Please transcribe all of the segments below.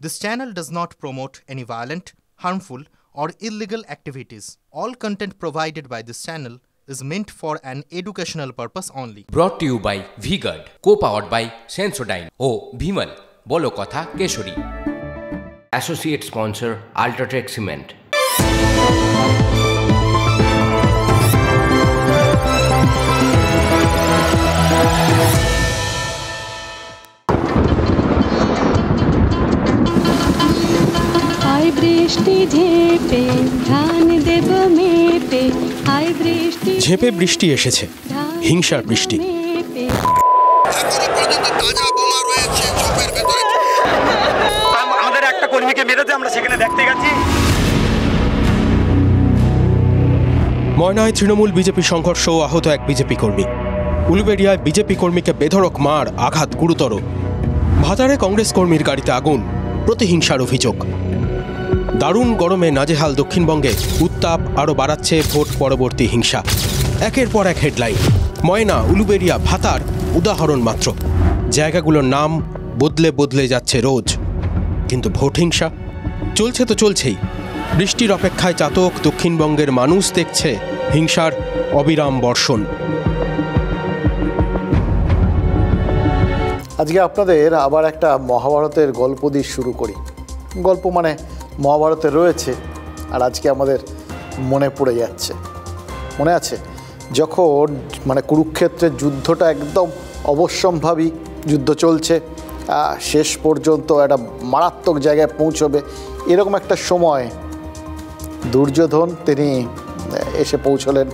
This channel does not promote any violent, harmful, or illegal activities. All content provided by this channel is meant for an educational purpose only. Brought to you by V-Guard, co-powered by Sensodyne O Bhimal, বলো কথা Keshari. Associate sponsor Ultratech Cement. ঝেঁপে বৃষ্টি এসেছে, হিংসার বৃষ্টি। আমাদের একটা কর্মীকে মেরেছে, আমরা সেখানে দেখতে গেছি। ময়নায় তৃণমূল বিজেপি সংঘর্ষ, আহত এক বিজেপি কর্মী। উলুবেড়িয়ায় বিজেপি কর্মীকে বেধড়ক মার, আঘাত গুরুতর। ভাতারে কংগ্রেস কর্মীর গাড়িতে আগুন, প্রতিহিংসার অভিযোগ। দারুণ গরমে নাজেহাল দক্ষিণবঙ্গে, উত্তাপ আরও বাড়াচ্ছে ভোট পরবর্তী হিংসা। একের পর এক হেডলাইন। ময়না, উলুবেড়িয়া, ভাতার উদাহরণ মাত্র। জায়গাগুলোর নাম বদলে বদলে যাচ্ছে রোজ, কিন্তু ভোট হিংসা চলছে তো চলছেই। বৃষ্টির অপেক্ষায় চাতক দক্ষিণবঙ্গের মানুষ দেখছে হিংসার অবিরাম বর্ষণ। আজকে আপনাদের আবার একটা মহাভারতের গল্প দিয়ে শুরু করি। গল্প মানে মহাভারতে রয়েছে, আর আজকে আমাদের মনে পড়ে যাচ্ছে। মনে আছে যখন কুরুক্ষেত্রের যুদ্ধটা একদম অবশ্যম্ভাবী যুদ্ধ চলছে, শেষ পর্যন্ত একটা মারাত্মক জায়গায় পৌঁছবে, এরকম একটা সময় দুর্যোধন তিনি এসে পৌঁছলেন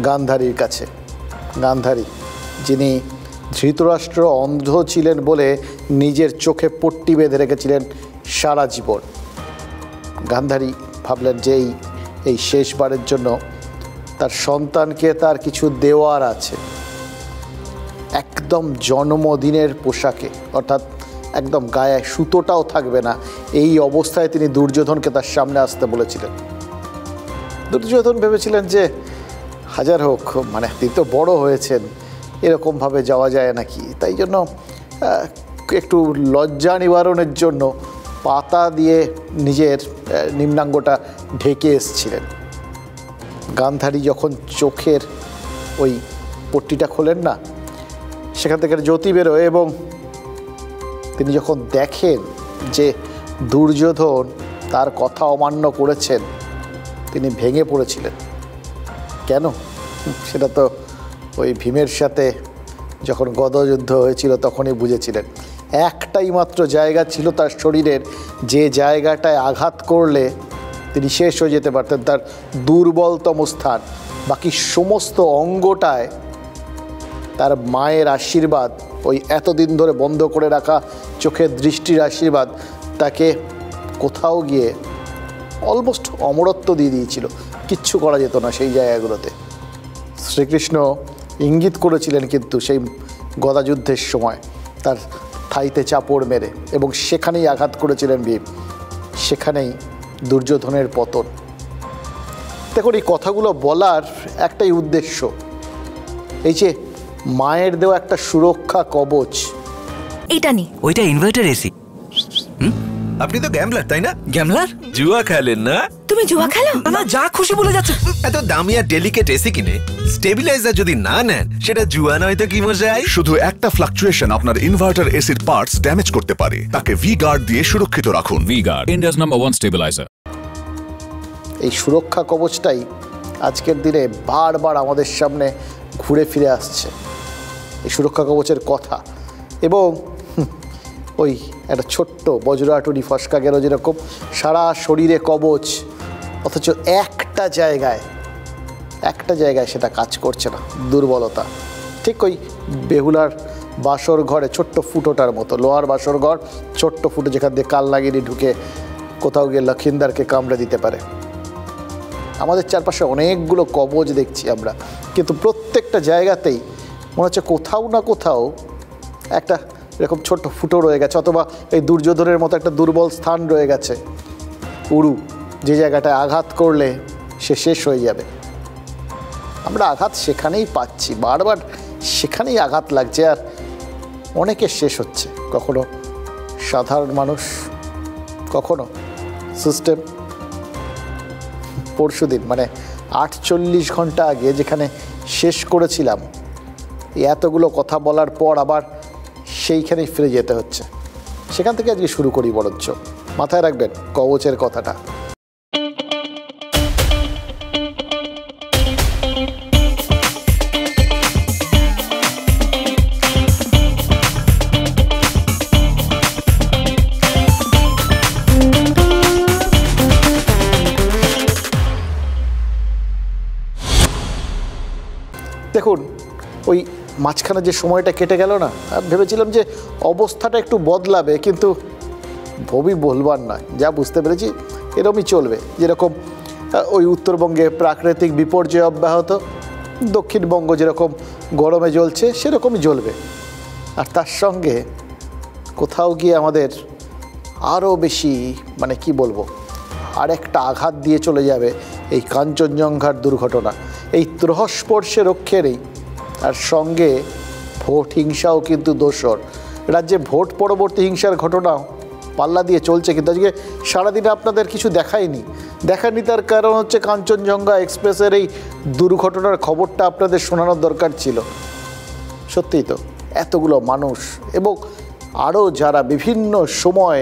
গান্ধারীর কাছে। গান্ধারী, যিনি ধৃতরাষ্ট্র অন্ধ ছিলেন বলে নিজের চোখে পট্টি বেঁধে রেখেছিলেন সারা জীবন। গান্ধারী ভাবলেন যে এই শেষবারের জন্য তার সন্তানকে তার কিছু দেওয়ার আছে। একদম জন্মদিনের পোশাকে, অর্থাৎ একদম গায়ে সুতোটাও থাকবে না, এই অবস্থায় তিনি দুর্যোধনকে তার সামনে আসতে বলেছিলেন। দুর্যোধন ভেবেছিলেন যে হাজার হোক, তিনি তো বড় হয়েছেন, এরকমভাবে যাওয়া যায় নাকি। তাই জন্য একটু লজ্জা নিবারণের জন্য পাতা দিয়ে নিজের নিম্নাঙ্গটা ঢেকে এসছিলেন। গান্ধারী যখন চোখের ওই পট্টিটা খোলেন না, সেখান থেকে জ্যোতি বেরোয়, এবং তিনি যখন দেখেন যে দুর্যোধন তার কথা অমান্য করেছেন, তিনি ভেঙে পড়েছিলেন। কেন? সেটা তো ওই ভীমের সাথে যখন গদযুদ্ধ হয়েছিল তখনই বুঝেছিলেন। একটাই মাত্র জায়গা ছিল তার শরীরের, যে জায়গাটায় আঘাত করলে তিনি শেষ হয়ে যেতে পারতেন, তার দুর্বলতম স্থান। বাকি সমস্ত অঙ্গটায় তার মায়ের আশীর্বাদ, ওই এতদিন ধরে বন্ধ করে রাখা চোখের দৃষ্টির আশীর্বাদ তাকে কোথাও গিয়ে অলমোস্ট অমরত্ব দিয়ে দিয়েছিল। কিচ্ছু করা যেত না সেই জায়গাগুলোতে। শ্রীকৃষ্ণ ইঙ্গিত করেছিলেন কিন্তু সেই গদাযুদ্ধের সময় তার থাইতে চাপড় মেরে, এবং সেখানেই আঘাত করেছিলেন ভীম, সেখানেই দুর্যোধনের পতন। দেখুন, এই কথাগুলো বলার একটাই উদ্দেশ্য, এই যে মায়ের দেওয়া একটা সুরক্ষা কবচ। এটা নি, ওইটা ইনভার্টার এসি। আপনি তো গ্যাম্বলার, তাই না? গ্যাম্বলার? জুয়া খেলেন না? তুমি জুয়া খেলো? না, যা খুশি বলে যাচ্ছে। এত দামি আর ডেলিকেট এসি কিনে স্টেবিলাইজার যদি না নেন, সেটা জুয়া নয় তো কি মজাই। শুধু একটা ফ্লাকচুয়েশন আপনার ইনভার্টার এসির পার্টস ড্যামেজ করতে পারে। তাকে V-Guard দিয়ে সুরক্ষিত রাখুন। V-Guard, India's #1 stabilizer. এই সুরক্ষা কবচটাই আজকের দিনে বারবার আমাদের সামনে ঘুরে ফিরে আসছে, এই সুরক্ষা কবচের কথা। এবং ওই একটা ছোট্ট বজ্রাটুরি ফসকা গেল যেরকম, সারা শরীরে কবচ, অথচ একটা জায়গায় সেটা কাজ করছে না, দুর্বলতা। ঠিক ওই বেহুলার বাসর ঘরে ছোট্ট ফুটোটার মতো, লোহার বাসর ঘর, ছোট্ট ফুটো যেখান দিয়ে কালনাগিরি ঢুকে কোথাও গিয়ে লক্ষিন্দারকে কামড়ে দিতে পারে। আমাদের চারপাশে অনেকগুলো কবচ দেখছি আমরা, কিন্তু প্রত্যেকটা জায়গাতেই মনে হচ্ছে কোথাও না কোথাও একটা এরকম ছোট্ট ফুটো রয়ে গেছে, অথবা এই দুর্যোধনের মতো একটা দুর্বল স্থান রয়ে গেছে, উরু, যে জায়গাটায় আঘাত করলে সে শেষ হয়ে যাবে। আমরা আঘাত সেখানেই পাচ্ছি, বারবার সেখানেই আঘাত লাগছে, আর অনেকে শেষ হচ্ছে। কখনো সাধারণ মানুষ, কখনো সিস্টেম পরশুদিন মানে 48 ঘন্টা আগে যেখানে শেষ করেছিলাম, এতগুলো কথা বলার পর আবার সেইখানেই ফিরে যেতে হচ্ছে। সেখান থেকে আজকে শুরু করি বরঞ্চ। মাথায় রাখবেন কবচের কথাটা। দেখুন, ওই মাঝখানে যে সময়টা কেটে গেল না, ভেবেছিলাম যে অবস্থাটা একটু বদলাবে, কিন্তু ভবি বলবার নয়, যা বুঝতে পেরেছি এরকমই চলবে। যেরকম ওই উত্তরবঙ্গে প্রাকৃতিক বিপর্যয় অব্যাহত, দক্ষিণবঙ্গ যেরকম গরমে জ্বলছে সেরকমই জ্বলবে। আর তার সঙ্গে কোথাও গিয়ে আমাদের আরও বেশি মানে কি বলবো, আর একটা আঘাত দিয়ে চলে যাবে এই কাঞ্চনজঙ্ঘার দুর্ঘটনা। এই ত্রহস্পর্শে রক্ষেরই আর সঙ্গে ভোট হিংসাও কিন্তু দোসর। রাজ্যে ভোট পরবর্তী হিংসার ঘটনাও পাল্লা দিয়ে চলছে, কিন্তু আজকে সারাদিনে আপনাদের কিছু দেখায়নি। তার কারণ হচ্ছে কাঞ্চনজঙ্ঘা এক্সপ্রেসের এই দুর্ঘটনার খবরটা আপনাদের শোনানোর দরকার ছিল। সত্যিই তো এতগুলো মানুষ এবং আরও যারা বিভিন্ন সময়,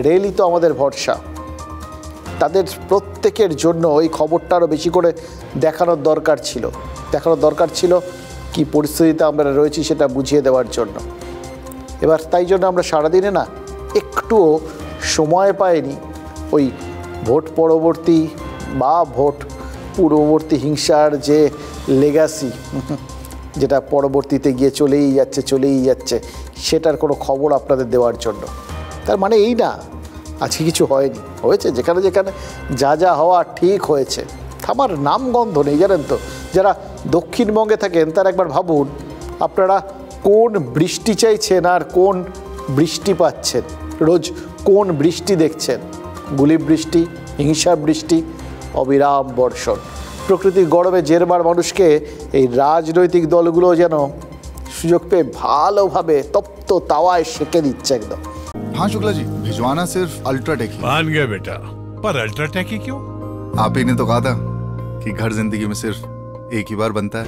রেলই তো আমাদের ভরসা, তাদের প্রত্যেকের জন্য ওই খবরটা আরও বেশি করে দেখানোর দরকার ছিল কি পরিস্থিতিতে আমরা রয়েছি সেটা বুঝিয়ে দেওয়ার জন্য। এবার তাই জন্য আমরা সারাদিনে না একটুও সময় পাইনি ওই ভোট পরবর্তী বা ভোট পূর্ববর্তী হিংসার যে লেগাসি, যেটা পরবর্তীতে গিয়ে চলেই যাচ্ছে সেটার কোনো খবর আপনাদের দেওয়ার জন্য। তার মানে এই না আজকে কিছু হয়েছে, যেখানে যা হওয়া ঠিক হয়েছে, থামার নাম গন্ধ নেই। জানেন তো, যারা দক্ষিণবঙ্গে থাকেন তারা একবার ভাবুন, আপনারা কোন বৃষ্টি চাইছেন আর কোন বৃষ্টি পাচ্ছেন। রোজ কোন বৃষ্টি দেখছেন? গুলি বৃষ্টি, হিংসা বৃষ্টি, অবিরাম বর্ষণ। প্রকৃতির গরমে জেরবার মানুষকে এই রাজনৈতিক দলগুলো যেন সুযোগ পেয়ে ভালোভাবে তপ্ত তাওয়ায় সেঁকে দিচ্ছে একদম। हाँ शुक्ला जी, भिजवाना सिर्फ अल्ट्राटेक ही। मान गया बेटा, पर अल्ट्राटेक ही क्यों? आप ही ने तो कहा था कि घर जिंदगी में सिर्फ एक ही बार बनता है।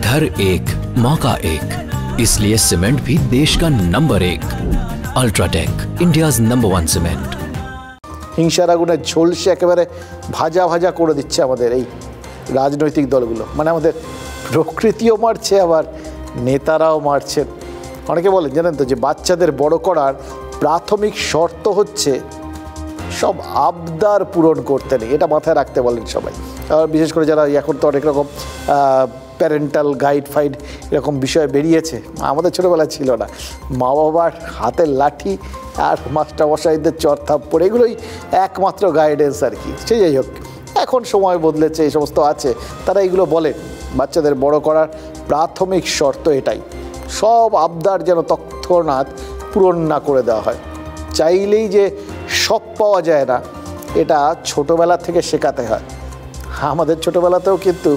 घर एक मौका एक, इसलिए सीमेंट भी देश का number 1। UltraTech, India's number 1 cement. হিংসার আগুনে ঝলসে একেবারে ভাজা করে দিচ্ছে আমাদের এই রাজনৈতিক দলগুলো। মানে আমাদের প্রকৃতিও মারছে, আবার নেতারাও মারছেন। অনেকে বলেন জানেন তো, যে বাচ্চাদের বড় করার প্রাথমিক শর্ত হচ্ছে সব আবদার পূরণ করতে নেই। এটা মাথায় রাখতে বলেন সবাই। আর বিশেষ করে যারা এখন তো অনেক রকম প্যারেন্টাল গাইড ফাইড এরকম বিষয় বেরিয়েছে, আমাদের ছোটোবেলায় ছিল না। মা বাবার হাতের লাঠি আর মাস্টারমশাইদের চড়থাপ্পড়, এগুলোই একমাত্র গাইডেন্স আর কি। সে যাই হোক, এখন সময় বদলেছে, এই সমস্ত আছে, তারা এগুলো বলেন। বাচ্চাদের বড় করার প্রাথমিক শর্ত এটাই, সব আবদার যেন তৎক্ষণাৎ পূরণ না করে দেওয়া হয়। চাইলেই যে সব পাওয়া যায় না, এটা ছোটোবেলা থেকে শেখাতে হয়। আমাদের ছোটোবেলাতেও কিন্তু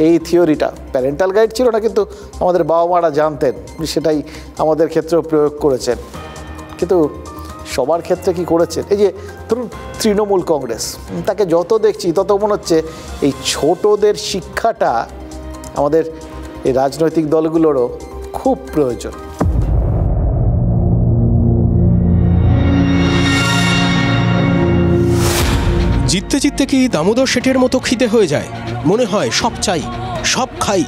এই থিওরিটা, প্যারেন্টাল গাইড ছিল না, কিন্তু আমাদের বাবা মারা জানতেন, সেটাই আমাদের ক্ষেত্রেও প্রয়োগ করেছেন। কিন্তু সবার ক্ষেত্রে কি করেছেন? এই যে ধরুন তৃণমূল কংগ্রেস, তাকে যত দেখছি তত মনে হচ্ছে এই ছোটদের শিক্ষাটা আমাদের এই রাজনৈতিক দলগুলোরও খুব প্রয়োজন। জিততে কি দামোদর শেঠের মতো খিদে হয়ে যায়? মনে হয় সব চাই, সব খাই।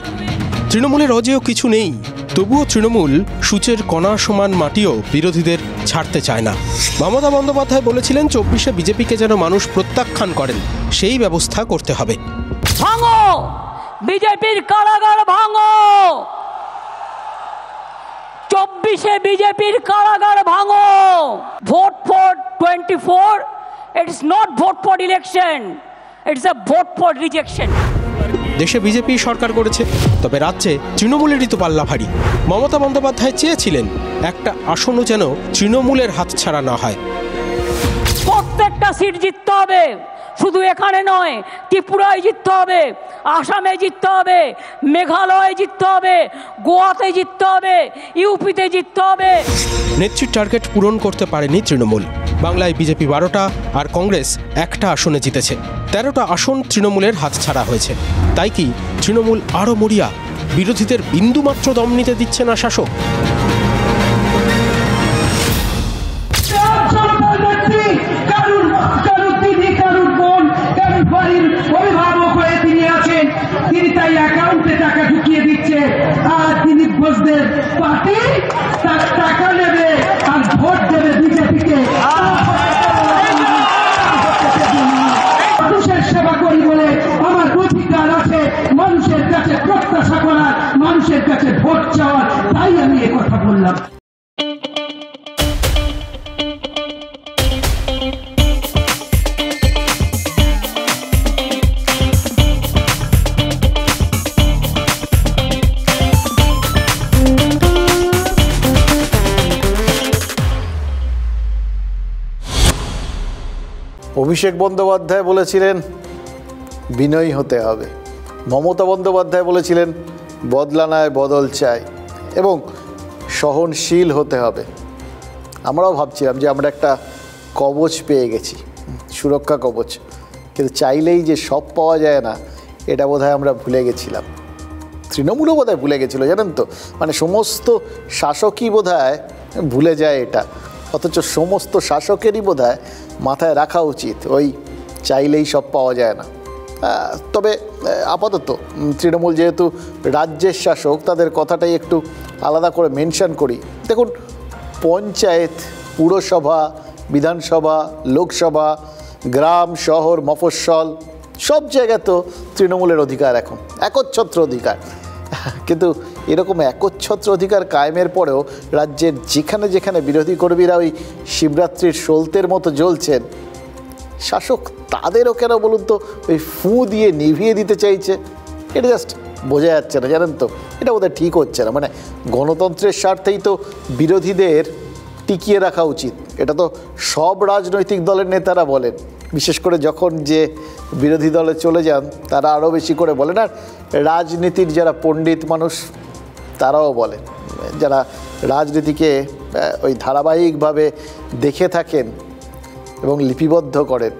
তৃণমূলের অজেয় কিছু নেই, তবুও তৃণমূল সূচের কণা সমান মাটিও বিরোধীদের ছাড়তে চায় না। মমতা বন্দ্যোপাধ্যায় বলেছিলেন 24-এ বিজেপিকে যেন মানুষ প্রত্যাখ্যান করেন, সেই ব্যবস্থা করতে হবে। ভাঙো বিজেপির কারাগার, ভাঙো 24-এ বিজেপির কারাগার ভাঙো। Vote for 24, it is not vote for election, it is a vote for rejection. দেশে বিজেপি সরকার করেছে, তবে রাজ্যে তৃণমূলেরই তো পাল্লা ভারী। মমতা বন্দ্যোপাধ্যায় চেয়েছিলেন একটা আসনও যেন তৃণমূলের হাতছাড়া না হয়। প্রত্যেকটা সিট জিততে হবে, শুধু এখানে নয়, ত্রিপুরায় জিততে হবে, আসামে জিততে হবে, মেঘালয়ে জিততে হবে, গোয়াতে জিততে হবে, ইউপিতে জিততে হবে। নেত্রীর টার্গেট পূরণ করতে পারেনি তৃণমূল। বাংলায় বিজেপি 12টা আর কংগ্রেস 1টা আসনে জিতেছে। 13টা আসন তৃণমূলের হাতছাড়া হয়েছে। তাই কি তৃণমূল আরও মরিয়া? বিরোধীদের বিন্দুমাত্র দম নিতে দিচ্ছে না শাসক? অভিভাবক হয়ে তিনি আছেন, তিনি তাই অ্যাকাউন্টে টাকা ঢুকিয়ে দিচ্ছে, আর তিনি বসবেন পার্টি তার টাকা নেবে আর ভোট দেবে বিজেপিকে। মানুষের সেবা করি বলে আমার অধিকার আছে মানুষের কাছে প্রত্যাশা করার, মানুষের কাছে ভোট চাওয়ার, তাই আমি এ কথা বললাম। অভিষেক বন্দ্যোপাধ্যায় বলেছিলেন বিনয়ী হতে হবে, মমতা বন্দ্যোপাধ্যায় বলেছিলেন বদলা নয় বদল চাই এবং সহনশীল হতে হবে। আমরাও ভাবছিলাম যে আমরা একটা কবচ পেয়ে গেছি, সুরক্ষা কবচ, কিন্তু চাইলেই যে সব পাওয়া যায় না এটা বোধহয় আমরা ভুলে গেছিলাম। তৃণমূলও বোধহয় ভুলে গেছিল, জানেন তো, মানে সমস্ত শাসকই বোধহয় ভুলে যায় এটা, অথচ সমস্ত শাসকেরই বোধহয় মাথায় রাখা উচিত ওই চাইলেই সব পাওয়া যায় না। তবে আপাতত তৃণমূল যেহেতু রাজ্যের শাসক, তাদের কথাটাই একটু আলাদা করে মেনশন করি। দেখুন, পঞ্চায়েত, পুরসভা, বিধানসভা, লোকসভা, গ্রাম, শহর, মফস্বল সব জায়গায় তো তৃণমূলের অধিকার এখন, একচ্ছত্র অধিকার। কিন্তু এরকম একচ্ছত্র অধিকার কায়েমের পরেও রাজ্যের যেখানে যেখানে বিরোধী কর্মীরা ওই শিবরাত্রির সলতের মতো জ্বলছেন, শাসক তাদেরও কেন বলুন তো ওই ফু দিয়ে নিভিয়ে দিতে চাইছে? এটা জাস্ট বোঝা যাচ্ছে না, জানেন তো, এটা বোধহয় ঠিক হচ্ছে না। মানে গণতন্ত্রের স্বার্থেই তো বিরোধীদের টিকিয়ে রাখা উচিত, এটা তো সব রাজনৈতিক দলের নেতারা বলেন, বিশেষ করে যখন যে বিরোধী দলে চলে যান তারা আরও বেশি করে বলেন। আর রাজনীতির যারা পণ্ডিত মানুষ তারাও বলেন, যারা রাজনীতিকে ওই ধারাবাহিকভাবে দেখে থাকেন এবং লিপিবদ্ধ করেন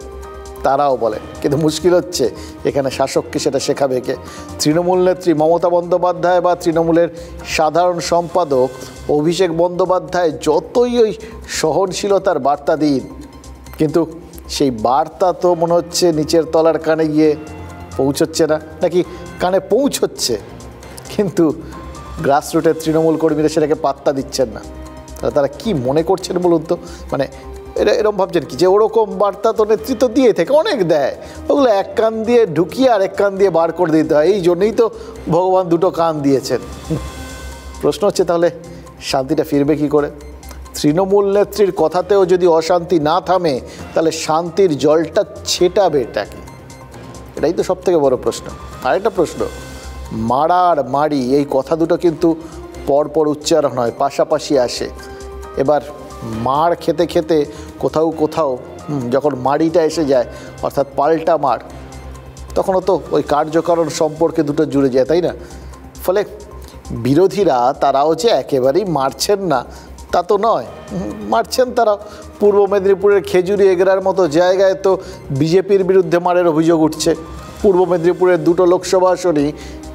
তারাও বলেন। কিন্তু মুশকিল হচ্ছে এখানে শাসককে সেটা শেখাবে কে? তৃণমূল নেত্রী মমতা বন্দ্যোপাধ্যায় বা তৃণমূলের সাধারণ সম্পাদক অভিষেক বন্দ্যোপাধ্যায় যতই ওই সহনশীলতার বার্তা দিন, কিন্তু সেই বার্তা তো মনে হচ্ছে নিচের তলার কানে গিয়ে পৌঁছচ্ছে না, নাকি কানে পৌঁছচ্ছে কিন্তু গ্রাসরুটের তৃণমূল কর্মীরা সেটাকে পাত্তা দিচ্ছেন না। তারা কি মনে করছেন বলুন তো? মানে এরকম ভাবছেন কি যে ওরকম বার্তা তো নেতৃত্ব দিয়ে থেকে অনেক দেয়, ওগুলো এক কান দিয়ে ঢুকিয়ে আর এক কান দিয়ে বার করে দিতে হয়, এই জন্যই তো ভগবান দুটো কান দিয়েছেন। প্রশ্ন হচ্ছে তাহলে শান্তিটা ফিরবে কি করে? তৃণমূল নেত্রীর কথাতেও যদি অশান্তি না থামে তাহলে শান্তির জলটা ছেটাবে এটাকে, এটাই তো সবথেকে বড় প্রশ্ন। আরেকটা প্রশ্ন, মারা আর মারি এই কথা দুটো কিন্তু পরপর উচ্চারণ হয়, পাশাপাশি আসে। এবার মার খেতে খেতে কোথাও কোথাও যখন মারিটা এসে যায়, অর্থাৎ পাল্টা মার, তখনও তো ওই কার্যকারণ সম্পর্কে দুটো জুড়ে যায়, তাই না? ফলে বিরোধীরা তারাও যে একেবারেই মারছেন না তা তো নয়, মারছেন তারা। পূর্ব মেদিনীপুরের খেজুরি এগরার মতো জায়গায় তো বিজেপির বিরুদ্ধে মারের অভিযোগ উঠছে। পূর্ব মেদিনীপুরের 2টো লোকসভা আসনই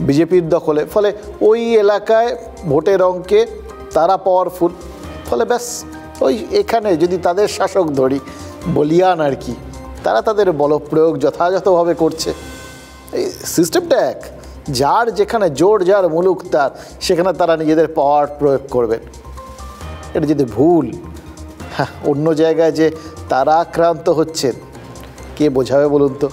বিজেপির দখলে, ফলে ওই এলাকায় ভোটের অঙ্কে তারা পাওয়ারফুল। ফলে ব্যাস ওই এখানে যদি তাদের শাসক ধরি, বলিয়ান আর কি, তারা তাদের বলপ্রয়োগ যথাযথভাবে করছে। এই সিস্টেমটা এক, যার যেখানে জোর, যার মুলুক তার, সেখানে তারা নিজেদের পাওয়ার প্রয়োগ করবেন। এটা যদি ভুল, হ্যাঁ, অন্য জায়গায় যে তারা আক্রান্ত হচ্ছেন কে বোঝাবে বলুন তো?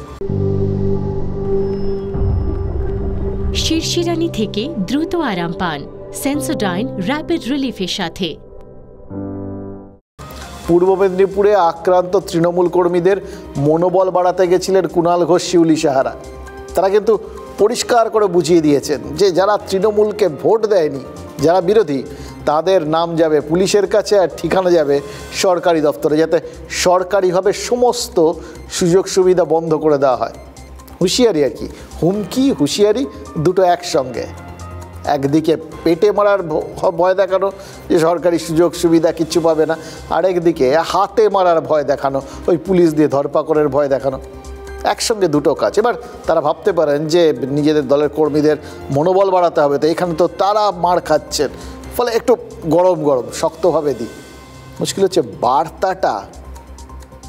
শিরশিরানি থেকে দ্রুত আরাম পান সেন্সোডাইন র্যাপিড রিলিফের সাথে। পূর্ব মেদিনীপুরে আক্রান্ত তৃণমূল কর্মীদের মনোবল বাড়াতে গেছিলেন কুণাল ঘোষ, শিউলি সাহারা। তারা কিন্তু পরিষ্কার করে বুঝিয়ে দিয়েছেন যে যারা তৃণমূলকে ভোট দেয়নি, যারা বিরোধী, তাদের নাম যাবে পুলিশের কাছে আর ঠিকানা যাবে সরকারি দপ্তরে, যাতে সরকারিভাবে সমস্ত সুযোগ সুবিধা বন্ধ করে দেওয়া হয়। হুঁশিয়ারি আর কি, হুমকি হুঁশিয়ারি দুটো একসঙ্গে। একদিকে পেটে মারার ভয় দেখানো যে সরকারি সুযোগ সুবিধা কিচ্ছু পাবে না, আরেকদিকে হাতে মারার ভয় দেখানো, ওই পুলিশ দিয়ে ধরপাকড়ের ভয় দেখানো। একসঙ্গে দুটো কাজ। এবার তারা ভাবতে পারেন যে নিজেদের দলের কর্মীদের মনোবল বাড়াতে হবে, তো এখানে তো তারা মার খাচ্ছেন, ফলে একটু গরম গরম শক্তভাবে দিই। মুশকিল হচ্ছে বার্তাটা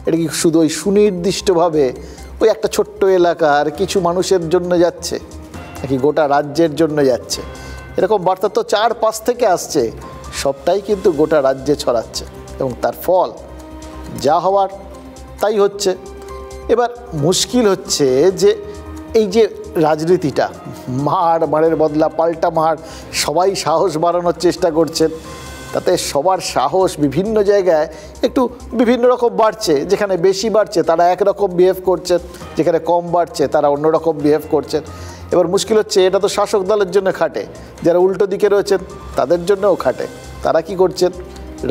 এটা কি শুধু ওই সুনির্দিষ্টভাবে ওই একটা ছোট্ট এলাকার কিছু মানুষের জন্য যাচ্ছে নাকি গোটা রাজ্যের জন্য যাচ্ছে? এরকম বার্তা তো 4-5 থেকে আসছে, সবটাই কিন্তু গোটা রাজ্যে ছড়াচ্ছে এবং তার ফল যা হওয়ার তাই হচ্ছে। এবার মুশকিল হচ্ছে যে এই যে রাজনীতিটা, মারের বদলা পাল্টা মার, সবাই সাহস বাড়ানোর চেষ্টা করছেন, তাতে সবার সাহস বিভিন্ন জায়গায় একটু বিভিন্ন রকম বাড়ছে। যেখানে বেশি বাড়ছে তারা একরকম বিহেভ করছেন, যেখানে কম বাড়ছে তারা অন্যরকম বিহেভ করছেন। এবার মুশকিল হচ্ছে এটা তো শাসক দলের জন্য খাটে, যারা উল্টো দিকে রয়েছেন তাদের জন্যও খাটে। তারা কি করছেন?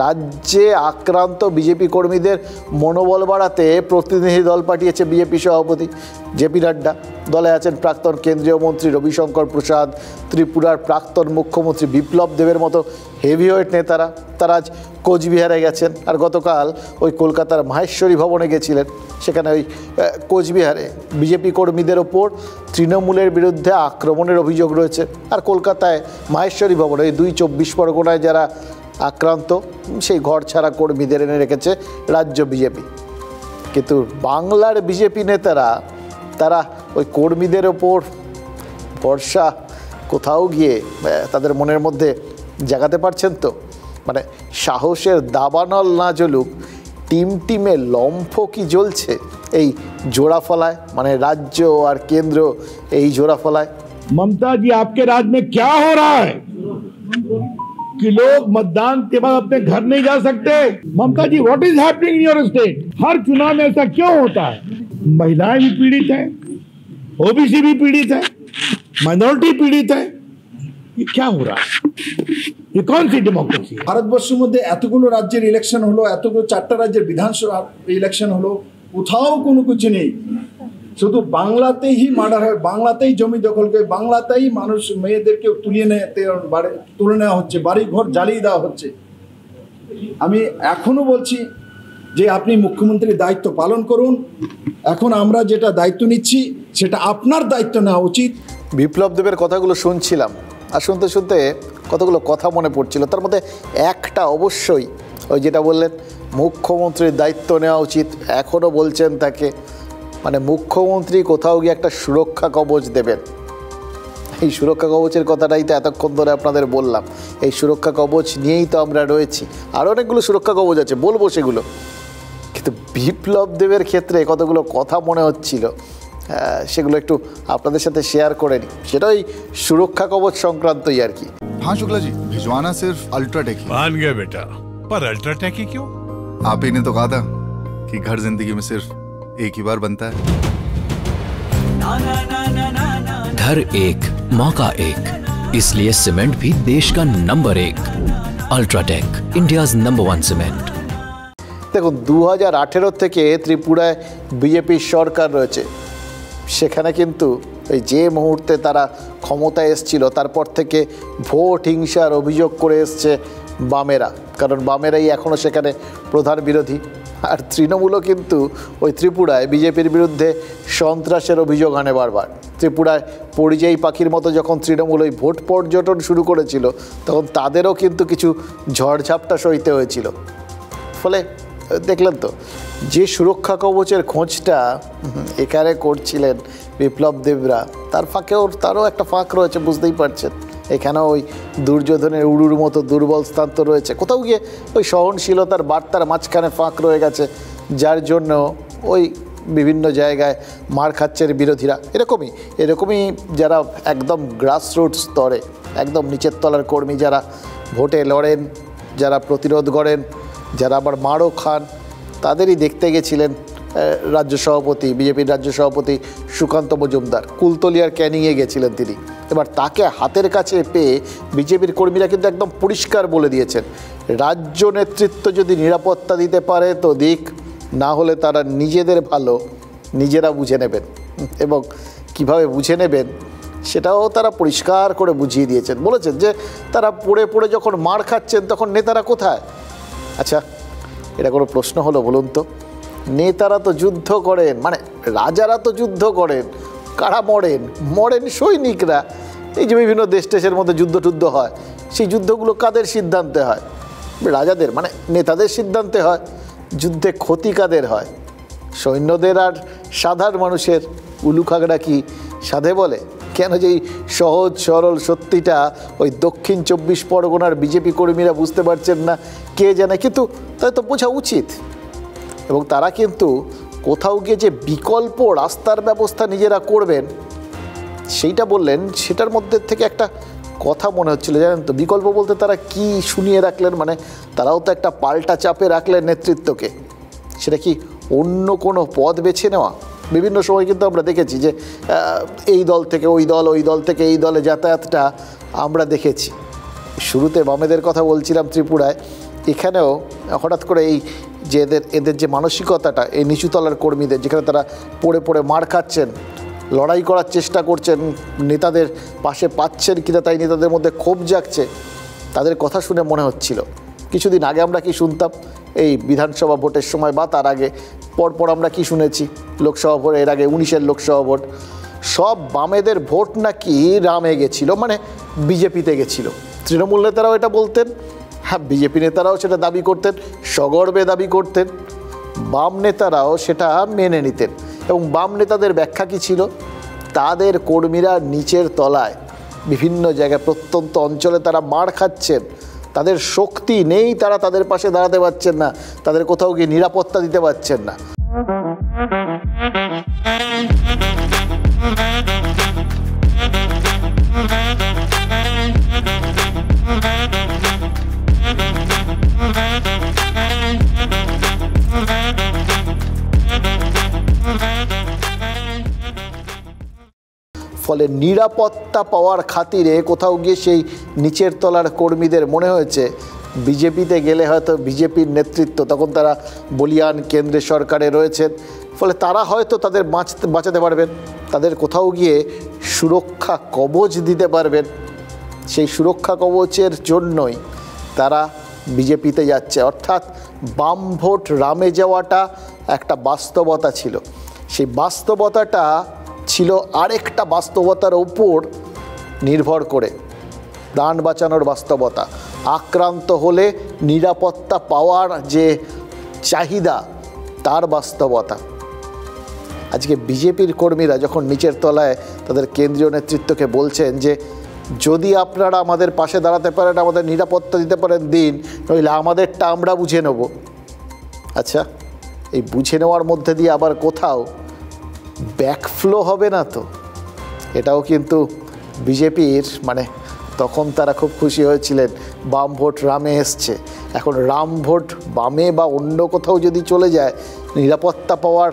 রাজ্যে আক্রান্ত বিজেপি কর্মীদের মনোবল বাড়াতে প্রতিনিধি দল পাঠিয়েছে বিজেপি সভাপতি জেপি নাড্ডা। দলে আছেন প্রাক্তন কেন্দ্রীয় মন্ত্রী রবিশঙ্কর প্রসাদ, ত্রিপুরার প্রাক্তন মুখ্যমন্ত্রী বিপ্লব দেবের মতো হেভিওয়েট নেতারা। তারা আজ কোচবিহারে গেছেন, আর গতকাল ওই কলকাতার মাহেশ্বরী ভবনে গেছিলেন। সেখানে ওই কোচবিহারে বিজেপি কর্মীদের ওপর তৃণমূলের বিরুদ্ধে আক্রমণের অভিযোগ রয়েছে, আর কলকাতায় মাহেশ্বরী ভবনে এই 2 24 পরগনায় যারা আক্রান্ত সেই ঘর ছাড়া কর্মীদের এনে রেখেছে রাজ্য বিজেপি। কিন্তু বাংলার বিজেপি নেতারা তারা ওই কর্মীদের ওপর ভরসা কোথাও গিয়ে তাদের মনের মধ্যে জাগাতে পারছেন তো? মানে সাহসের দাবানল না জ্বলুক, টিমে লম্ফ কি জ্বলছে এই জোড়াফলায়, মানে রাজ্য আর কেন্দ্র এই জোড়াফলায়। ममता जी, आपके राज्य में क्या हो रहा है कि लोग मतदान के बाद अपने घर नहीं जा सकते? Mamata ji, what is happening in your state? हर चुनाव में ऐसा क्यों होता है? महिलाएं भी पीड़ित हैं, ओबीसी भी पीड़ित है, माइनॉरिटी पीड़ित है। ये क्या हो रहा है? ये कौन सी डेमोक्रेसी है? ভারতবর্ষের মধ্যে এতগুলো রাজ্যের ইলেকশন হলো, এতগুলো 4টা রাজ্যের বিধানসভা ইলেকশন হলো, কোথাও কোনো কিছু নেই। শুধু বাংলাতেই মার্ডার হয়, বাংলাতেই জমি দখল করে, বাংলাতেই মানুষ মেয়েদেরকে তুলে নেওয়া হচ্ছে, বাড়ি ঘর জ্বালিয়ে দেওয়া হচ্ছে। আমি এখনো বলছি যে আপনি মুখ্যমন্ত্রীর দায়িত্ব পালন করুন। এখন আমরা যেটা দায়িত্ব নিচ্ছি সেটা আপনার দায়িত্ব নেওয়া উচিত। বিপ্লব দেবের কথাগুলো শুনছিলাম, আর শুনতে শুনতে কতগুলো কথা মনে পড়ছিল। তার মধ্যে একটা অবশ্যই ওই যেটা বললেন মুখ্যমন্ত্রীর দায়িত্ব নেওয়া উচিত, এখনও বলছেন তাকে। মানে মুখ্যমন্ত্রী কোথাও গিয়ে একটা সুরক্ষা কবচ দেবেন। এই সুরক্ষা কবচের কথাটাই তো এতক্ষণ ধরে আপনাদের বললাম। এই সুরক্ষা কবচ নিয়েই তো আমরা রয়েছি। আরও অনেকগুলো সুরক্ষা কবচ আছে, বলবো সেগুলো। কিন্তু বিপ্লব দেবের ক্ষেত্রে কতগুলো কথা মনে হচ্ছিল, সেগুলো একটু আপনাদের সাথে শেয়ার করে নিই। সেটা ওই সুরক্ষা কবচ সংক্রান্তই আর কি। हाँ शुक्ला जी, भिजवाना सिर्फ अल्ट्राटेक ही। मान गया बेटा, पर अल्ट्राटेक ही क्यों? आप ही ने तो कहा था कि घर जिंदगी में सिर्फ एक ही बार बनता है। घर एक मौका एक, इसलिए सीमेंट भी देश का number 1। UltraTech, India's number 1 cement. দেখুন 2018 থেকে ত্রিপুরায় বিজেপির সরকার রয়েছে। সেখানে কিন্তু এই যে মুহূর্তে তারা ক্ষমতায় এসেছিল তারপর থেকে ভোট হিংসার অভিযোগ করে এসছে বামেরা, কারণ বামেরাই এখনও সেখানে প্রধান বিরোধী। আর তৃণমূলও কিন্তু ওই ত্রিপুরায় বিজেপির বিরুদ্ধে সন্ত্রাসের অভিযোগ আনে বারবার। ত্রিপুরায় পরিযায়ী পাখির মতো যখন তৃণমূল ওই ভোট পর্যটন শুরু করেছিল তখন তাদেরও কিন্তু কিছু ঝড়ঝাপটা সইতে হয়েছিল। ফলে দেখলেন তো যে সুরক্ষা কবচের খোঁজটা এখানে করছিলেন বিপ্লব দেবরা, তার ফাঁকেও তারও একটা ফাঁক রয়েছে, বুঝতেই পারছেন। এখানেও ওই দুর্যোধনের উড়ুর মতো দুর্বল স্থান তো রয়েছে। কোথাও গিয়ে ওই সহনশীলতার বার্তার মাঝখানে ফাঁক রয়ে গেছে, যার জন্য ওই বিভিন্ন জায়গায় মার খাচ্ছেন বিরোধীরা। এরকমই যারা একদম গ্রাসরুট স্তরে, একদম নিচের তলার কর্মী, যারা ভোটে লড়েন, যারা প্রতিরোধ করেন, যারা আবার মারও খান, তাদেরই দেখতে গেছিলেন রাজ্য সভাপতি, বিজেপির রাজ্য সভাপতি সুকান্ত মজুমদার। কুলতলিয়ার ক্যানিংয়ে গেছিলেন তিনি। এবার তাকে হাতের কাছে পেয়ে বিজেপির কর্মীরা কিন্তু একদম পরিষ্কার বলে দিয়েছেন, রাজ্য নেতৃত্ব যদি নিরাপত্তা দিতে পারে তো দিক, না হলে তারা নিজেদের ভালো নিজেরা বুঝে নেবেন। এবং কিভাবে বুঝে নেবেন সেটাও তারা পরিষ্কার করে বুঝিয়ে দিয়েছেন। বলেছেন যে তারা পড়ে পড়ে যখন মার খাচ্ছেন তখন নেতারা কোথায়। আচ্ছা, এটা কোনো প্রশ্ন হলো বলুন তো? নেতারা তো যুদ্ধ করেন, মানে রাজারা তো যুদ্ধ করেন, কারা মরেন? মরেন সৈনিকরা। এই যে বিভিন্ন দেশ টেশের মধ্যে যুদ্ধ হয়, সেই যুদ্ধগুলো কাদের সিদ্ধান্তে হয়? রাজাদের, মানে নেতাদের সিদ্ধান্তে হয়। যুদ্ধে ক্ষতি কাদের হয়? সৈন্যদের আর সাধারণ মানুষের। উলুখাগড়া কি সাধে বলে? কেন যে এই সহজ সরল সত্যিটা ওই দক্ষিণ 24 পরগনার বিজেপি কর্মীরা বুঝতে পারছেন না কে জানে, কিন্তু তাই তো বোঝা উচিত। এবং তারা কিন্তু কোথাও গিয়ে যে বিকল্প রাস্তার ব্যবস্থা নিজেরা করবেন সেইটা বললেন, সেটার মধ্যে থেকে একটা কথা মনে হচ্ছিল, জানেন তো? বিকল্প বলতে তারা কি শুনিয়ে রাখলেন, মানে তারাও তো একটা পাল্টা চাপে রাখলেন নেতৃত্বকে। সেটা কি অন্য কোনো পদ বেছে নেওয়া? বিভিন্ন সময় কিন্তু আমরা দেখেছি যে এই দল থেকে ওই দল, ওই দল থেকে এই দলে যাতায়াতটা আমরা দেখেছি। শুরুতে বামেদের কথা বলছিলাম ত্রিপুরায়, এখানেও হঠাৎ করে এই যে এদের যে মানসিকতাটা, এই নিচুতলার কর্মীদের, যেখানে তারা পড়ে পড়ে মার খাচ্ছেন, লড়াই করার চেষ্টা করছেন, নেতাদের পাশে পাচ্ছেন কিনা তাই নেতাদের মধ্যে ক্ষোভ জাগছে, তাদের কথা শুনে মনে হচ্ছিল কিছুদিন আগে আমরা কি শুনতাম এই বিধানসভা ভোটের সময় বা তার আগে, পরপর আমরা কি শুনেছি লোকসভা ভোট, এর আগে 19-এর লোকসভা ভোট, সব বামেদের ভোট নাকি রামে গেছিল, মানে বিজেপিতে গেছিল। তৃণমূল নেতারাও এটা বলতেন, হ্যাঁ বিজেপি নেতারাও সেটা দাবি করতেন, সগর্বে দাবি করতেন, বাম নেতারাও সেটা মেনে নিতেন। এবং বাম নেতাদের ব্যাখ্যা কী ছিল? তাদের কর্মীরা নিচের তলায় বিভিন্ন জায়গায় প্রত্যন্ত অঞ্চলে তারা মার খাচ্ছেন, তাদের শক্তি নেই, তারা তাদের পাশে দাঁড়াতে পারছেন না, তাদের কোথাও গিয়ে নিরাপত্তা দিতে পারছেন না। ফলে নিরাপত্তা পাওয়ার খাতিরে কোথাও গিয়ে সেই নিচের তলার কর্মীদের মনে হয়েছে বিজেপিতে গেলে হয়তো বিজেপির নেতৃত্ব, তখন তারা বলিয়ান কেন্দ্রের সরকারে রয়েছেন, ফলে তারা হয়তো তাদের বাঁচাতে পারবেন, তাদের কোথাও গিয়ে সুরক্ষা কবচ দিতে পারবেন। সেই সুরক্ষা কবচের জন্যই তারা বিজেপিতে যাচ্ছে। অর্থাৎ বাম ভোট রামে যাওয়াটা একটা বাস্তবতা ছিল। সেই বাস্তবতাটা ছিল আরেকটা বাস্তবতার উপর নির্ভর করে, প্রাণ বাঁচানোর বাস্তবতা, আক্রান্ত হলে নিরাপত্তা পাওয়ার যে চাহিদা তার বাস্তবতা। আজকে বিজেপির কর্মীরা যখন নিচের তলায় তাদের কেন্দ্রীয় নেতৃত্বকে বলছেন যে যদি আপনারা আমাদের পাশে দাঁড়াতে পারেন, আমাদের নিরাপত্তা দিতে পারেন দিন, নইলে আমাদেরটা আমরা বুঝে নেব। আচ্ছা, এই বুঝে নেওয়ার মধ্যে দিয়ে আবার কোথাও ব্যাকফ্লো হবে না তো? এটাও কিন্তু বিজেপির, মানে তখন তারা খুব খুশি হয়েছিলেন বাম ভোট রামে এসছে, এখন রাম ভোট বামে বা অন্য কোথাও যদি চলে যায় নিরাপত্তা পাওয়ার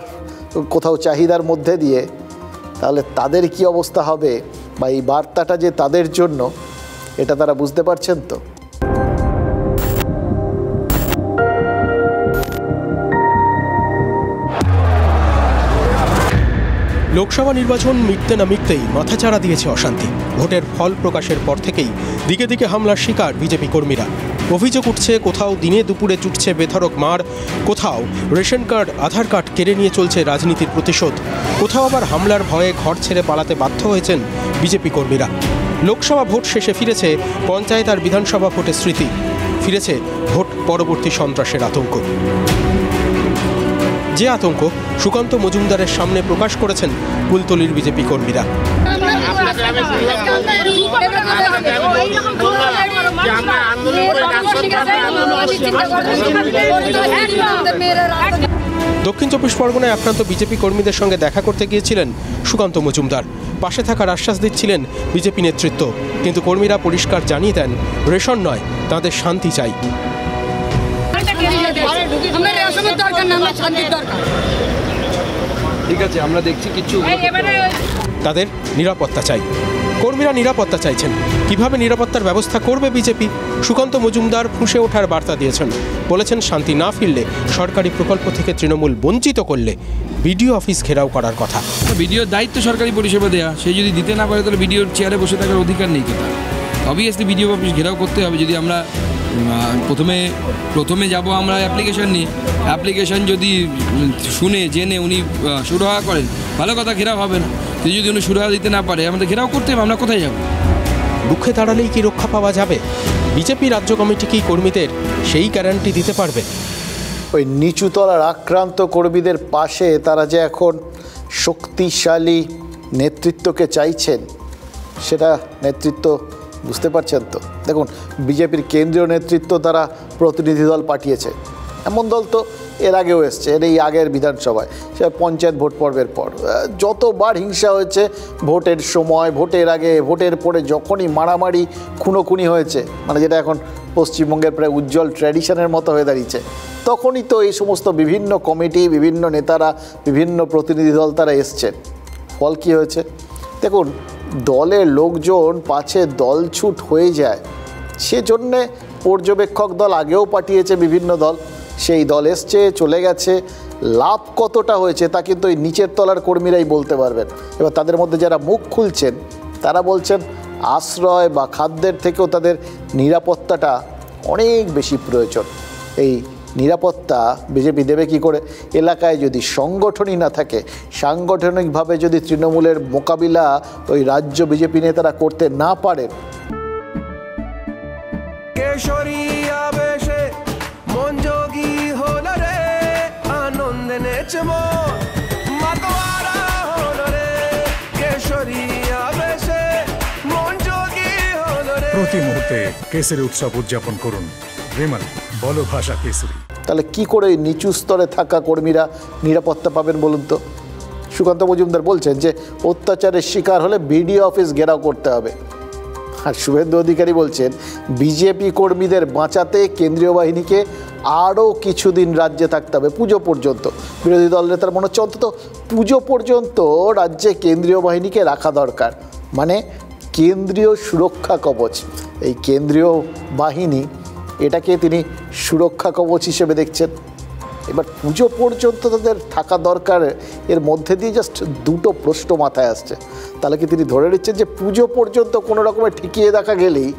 কোথাও চাহিদার মধ্যে দিয়ে, তাহলে তাদের কি অবস্থা হবে, বা এই বার্তাটা যে তাদের জন্য, এটা তারা বুঝতে পারছেন তো? লোকসভা নির্বাচন মিটতে না মিটতেই মাথাচাড়া দিয়েছে অশান্তি। ভোটের ফল প্রকাশের পর থেকেই দিকে দিকে হামলার শিকার বিজেপি কর্মীরা। অভিযোগ উঠছে কোথাও দিনে দুপুরে চুটছে বেধড়ক মার, কোথাও রেশন কার্ড আধার কার্ড কেড়ে নিয়ে চলছে রাজনীতির প্রতিশোধ, কোথাও আবার হামলার ভয়ে ঘর ছেড়ে পালাতে বাধ্য হয়েছেন বিজেপি কর্মীরা। লোকসভা ভোট শেষে ফিরেছে পঞ্চায়েত আর বিধানসভা ভোটের স্মৃতি, ফিরেছে ভোট পরবর্তী সন্ত্রাসের আতঙ্ক। যে আতঙ্ক সুকান্ত মজুমদারের সামনে প্রকাশ করেছেন কুলতলির বিজেপি কর্মীরা। দক্ষিণ 24 পরগনায় আক্রান্ত বিজেপি কর্মীদের সঙ্গে দেখা করতে গিয়েছিলেন সুকান্ত মজুমদার। পাশে থাকার আশ্বাস দিচ্ছিলেন বিজেপি নেতৃত্ব, কিন্তু কর্মীরা পরিষ্কার জানিয়ে দেন রেশন নয়, তাদের শান্তি চাই। ঠিক আছে, আমরা দেখছি কিছু, তাদের নিরাপত্তা চাই। কর্মীরা নিরাপত্তা চাইছেন। কিভাবে নিরাপত্তার ব্যবস্থা করবে বিজেপি? সুকান্ত মজুমদার ফুঁসে ওঠার বার্তা দিয়েছেন। বলেছেন, শান্তি না ফিরলে, সরকারি প্রকল্প থেকে তৃণমূল বঞ্চিত করলে বিডিও অফিস ঘেরাও করার কথা। বিডিওর দায়িত্ব সরকারি পরিষেবা দেওয়া, সে যদি দিতে না পারে তাহলে বিডিওর চেয়ারে বসে থাকার অধিকার নেই তো। অবভিয়াসলি বিডিও অফিস ঘেরাও করতে হবে। যদি আমরা প্রথমে যাব আমরা অ্যাপ্লিকেশন নিয়ে, অ্যাপ্লিকেশন যদি শুনে জেনে উনি সুরাহা করেন, ভালো কথা, ঘেরাও হবে না। যদি উনি সুরাহা দিতে না পারে, আমাদের ঘেরাও করতে হবে, আমরা কোথায় যাব? রুখে দাঁড়ালেই কি রক্ষা পাওয়া যাবে? বিজেপি রাজ্য কমিটি কি কর্মীদের সেই গ্যারান্টি দিতে পারবে? ওই নিচুতলার আক্রান্ত কর্মীদের পাশে তারা যে এখন শক্তিশালী নেতৃত্বকে চাইছেন, সেটা নেতৃত্ব বুঝতে পারছেন তো? দেখুন, বিজেপির কেন্দ্রীয় নেতৃত্ব তারা প্রতিনিধি দল পাঠিয়েছে। এমন দল তো এর আগেও এসছে, এই আগের বিধানসভায়, সে পঞ্চায়েত ভোট পর্বের পর যতবার হিংসা হয়েছে, ভোটের সময়, ভোটের আগে, ভোটের পরে, যখনই মারামারি খুনোখুনি হয়েছে, মানে যেটা এখন পশ্চিমবঙ্গের প্রায় উজ্জ্বল ট্র্যাডিশনের মতো হয়ে দাঁড়িয়েছে, তখনই তো এই সমস্ত বিভিন্ন কমিটি, বিভিন্ন নেতারা, বিভিন্ন প্রতিনিধি দল তারা এসছেন। ফল কী হয়েছে দেখুন, দলের লোকজন পাছে দলছুট হয়ে যায়, সেজন্যে পর্যবেক্ষক দল আগেও পাঠিয়েছে বিভিন্ন দল, সেই দল এসছে, চলে গেছে। লাভ কতটা হয়েছে তা কিন্তু এই নিচের তলার কর্মীরাই বলতে পারবেন। এবার তাদের মধ্যে যারা মুখ খুলছেন তারা বলছেন আশ্রয় বা খাদ্যের থেকেও তাদের নিরাপত্তাটা অনেক বেশি প্রয়োজন। এই নিরাপত্তা বিজেপি দেবে কী করে? এলাকায় যদি সংগঠনই না থাকে, সাংগঠনিকভাবে যদি তৃণমূলের মোকাবিলা ওই রাজ্য বিজেপি নেতারা করতে না পারেন। প্রতি মুহূর্তে কেসরি উৎসব উদযাপন করুন বিমল বলো ভাষা কেসরি। তাহলে কি করে নিচু স্তরে থাকা কর্মীরা নিরাপত্তা পাবেন বলুন তো? সুকান্ত মজুমদার বলছেন যে অত্যাচারের শিকার হলে বিডিও অফিস ঘেরাও করতে হবে। আর শুভেন্দু অধিকারী বলছেন বিজেপি কর্মীদের বাঁচাতে কেন্দ্রীয় বাহিনীকে আরও কিছুদিন রাজ্যে থাকতে হবে, পুজো পর্যন্ত। বিরোধী দল নেতার মনে হচ্ছে অন্তত পুজো পর্যন্ত রাজ্যে কেন্দ্রীয় বাহিনীকে রাখা দরকার, মানে কেন্দ্রীয় সুরক্ষা কবচ। এই কেন্দ্রীয় বাহিনী, এটাকে তিনি সুরক্ষা কবচ হিসেবে দেখছেন। এবার পুজো পর্যন্ত তাদের থাকা দরকার, এর মধ্যে দিয়ে জাস্ট দুটো প্রশ্ন মাথায় আসছে। তাহলে কি তিনি ধরে নিচ্ছেন যে পুজো পর্যন্ত কোনো রকমে ঠেকিয়ে দেখা গেলেই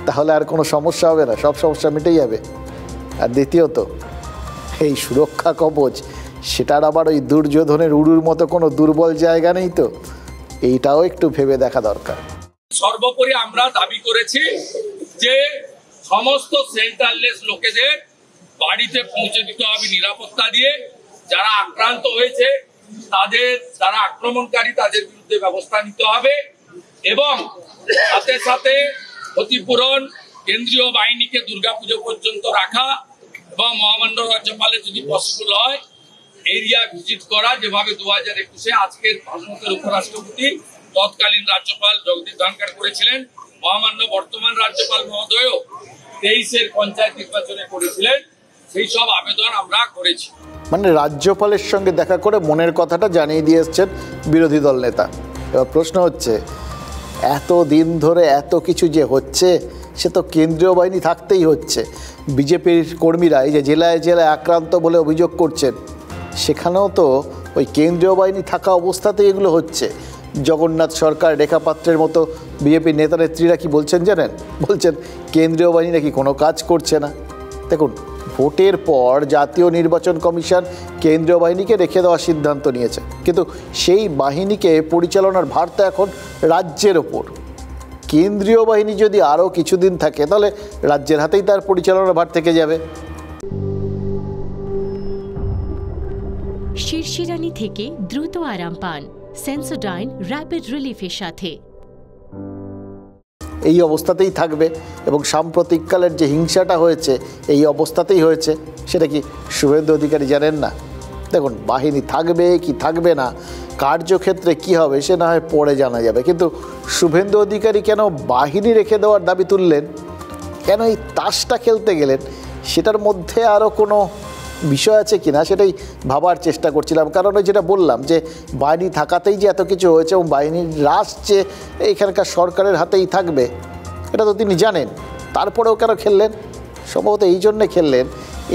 তাহলে আর কোনো সমস্যা হবে না, সব সমস্যা মিটেই যাবে? আর দ্বিতীয়ত, এই সুরক্ষা কবচ সেটার আবার ওই দুর্যোধনের উড়ুর মতো কোনো দুর্বল জায়গা নেই তো? এইটাও একটু ভেবে দেখা দরকার। সর্বোপরি আমরা দাবি করেছি যে সমস্ত সেন্টারলেস লোকেদের বাড়িতে পৌঁছে দিতে হবে নিরাপত্তা দিয়ে। যারা আক্রান্ত হয়েছে, তাদের যারা আক্রমণকারী, তাদের বিরুদ্ধে ব্যবস্থা নিতে হবে এবং সাথে সাথে ক্ষতিপূরণ, কেন্দ্রীয় বাহিনীকে দুর্গাপুজো পর্যন্ত রাখা এবং মহামান্য রাজ্যপালের যদি পসিবল হয় এরিয়া ভিজিট করা, যেভাবে 2021-এ আজকের ভারতের উপরাষ্ট্রপতি তৎকালীন রাজ্যপাল জগদীপ ধনখড় করেছিলেন। মহামান্য বর্তমান রাজ্যপাল মহোদয়ও 23-এর পঞ্চায়েত নির্বাচনে করেছিলেন। সেই সব আবেদন আমরা করেছি। মানে রাজ্যপালের সঙ্গে দেখা করে মনের কথাটা জানিয়ে দিয়ে এসছেন বিরোধী দল নেতা। এবার প্রশ্ন হচ্ছে, এত দিন ধরে এত কিছু যে হচ্ছে, সে তো কেন্দ্রীয় বাহিনী থাকতেই হচ্ছে। বিজেপির কর্মীরা এই যে জেলায় জেলায় আক্রান্ত বলে অভিযোগ করছেন, সেখানেও তো ওই কেন্দ্রীয় বাহিনী থাকা অবস্থাতেই এগুলো হচ্ছে। জগন্নাথ সরকার, রেখা পাত্রের মতো বিজেপির নেতা নেত্রীরা কি বলছেন জানেন? বলছেন কেন্দ্রীয় বাহিনী নাকি কোনো কাজ করছে না। দেখুন, ভোটের পর জাতীয় নির্বাচন কমিশন কেন্দ্রীয় বাহিনীকে রেখে দেওয়ার সিদ্ধান্ত নিয়েছে, কিন্তু সেই বাহিনীকে পরিচালনার ভার তো এখন রাজ্যের ওপর। কেন্দ্রীয় বাহিনী যদি আরও কিছুদিন থাকে, তাহলে রাজ্যের হাতেই তার পরিচালনার ভার থেকে যাবে। শিরশিরানি থেকে দ্রুত আরাম পান সেন্সোডাইন র্যাপিড রিলিফের সাথে। এই অবস্থাতেই থাকবে এবং সাম্প্রতিককালের যে হিংসাটা হয়েছে এই অবস্থাতেই হয়েছে, সেটা কি শুভেন্দু অধিকারী জানেন না? দেখুন, বাহিনী থাকবে কি থাকবে না, কার্যক্ষেত্রে কি হবে সে না হয় পরে জানা যাবে, কিন্তু শুভেন্দু অধিকারী কেন বাহিনী রেখে দেওয়ার দাবি তুললেন, কেন এই তাসটা খেলতে গেলেন, সেটার মধ্যে আরও কোনো বিষয় আছে কিনা সেটাই ভাবার চেষ্টা করছিলাম। কারণ ওই যেটা বললাম যে বাহিনী থাকাতেই যে এত কিছু হয়েছে এবং বাহিনীর রাশ যে এখানকার সরকারের হাতেই থাকবে এটা তো তিনি জানেন, তারপরেও কেন খেললেন? সম্ভবত এই জন্যে খেললেন,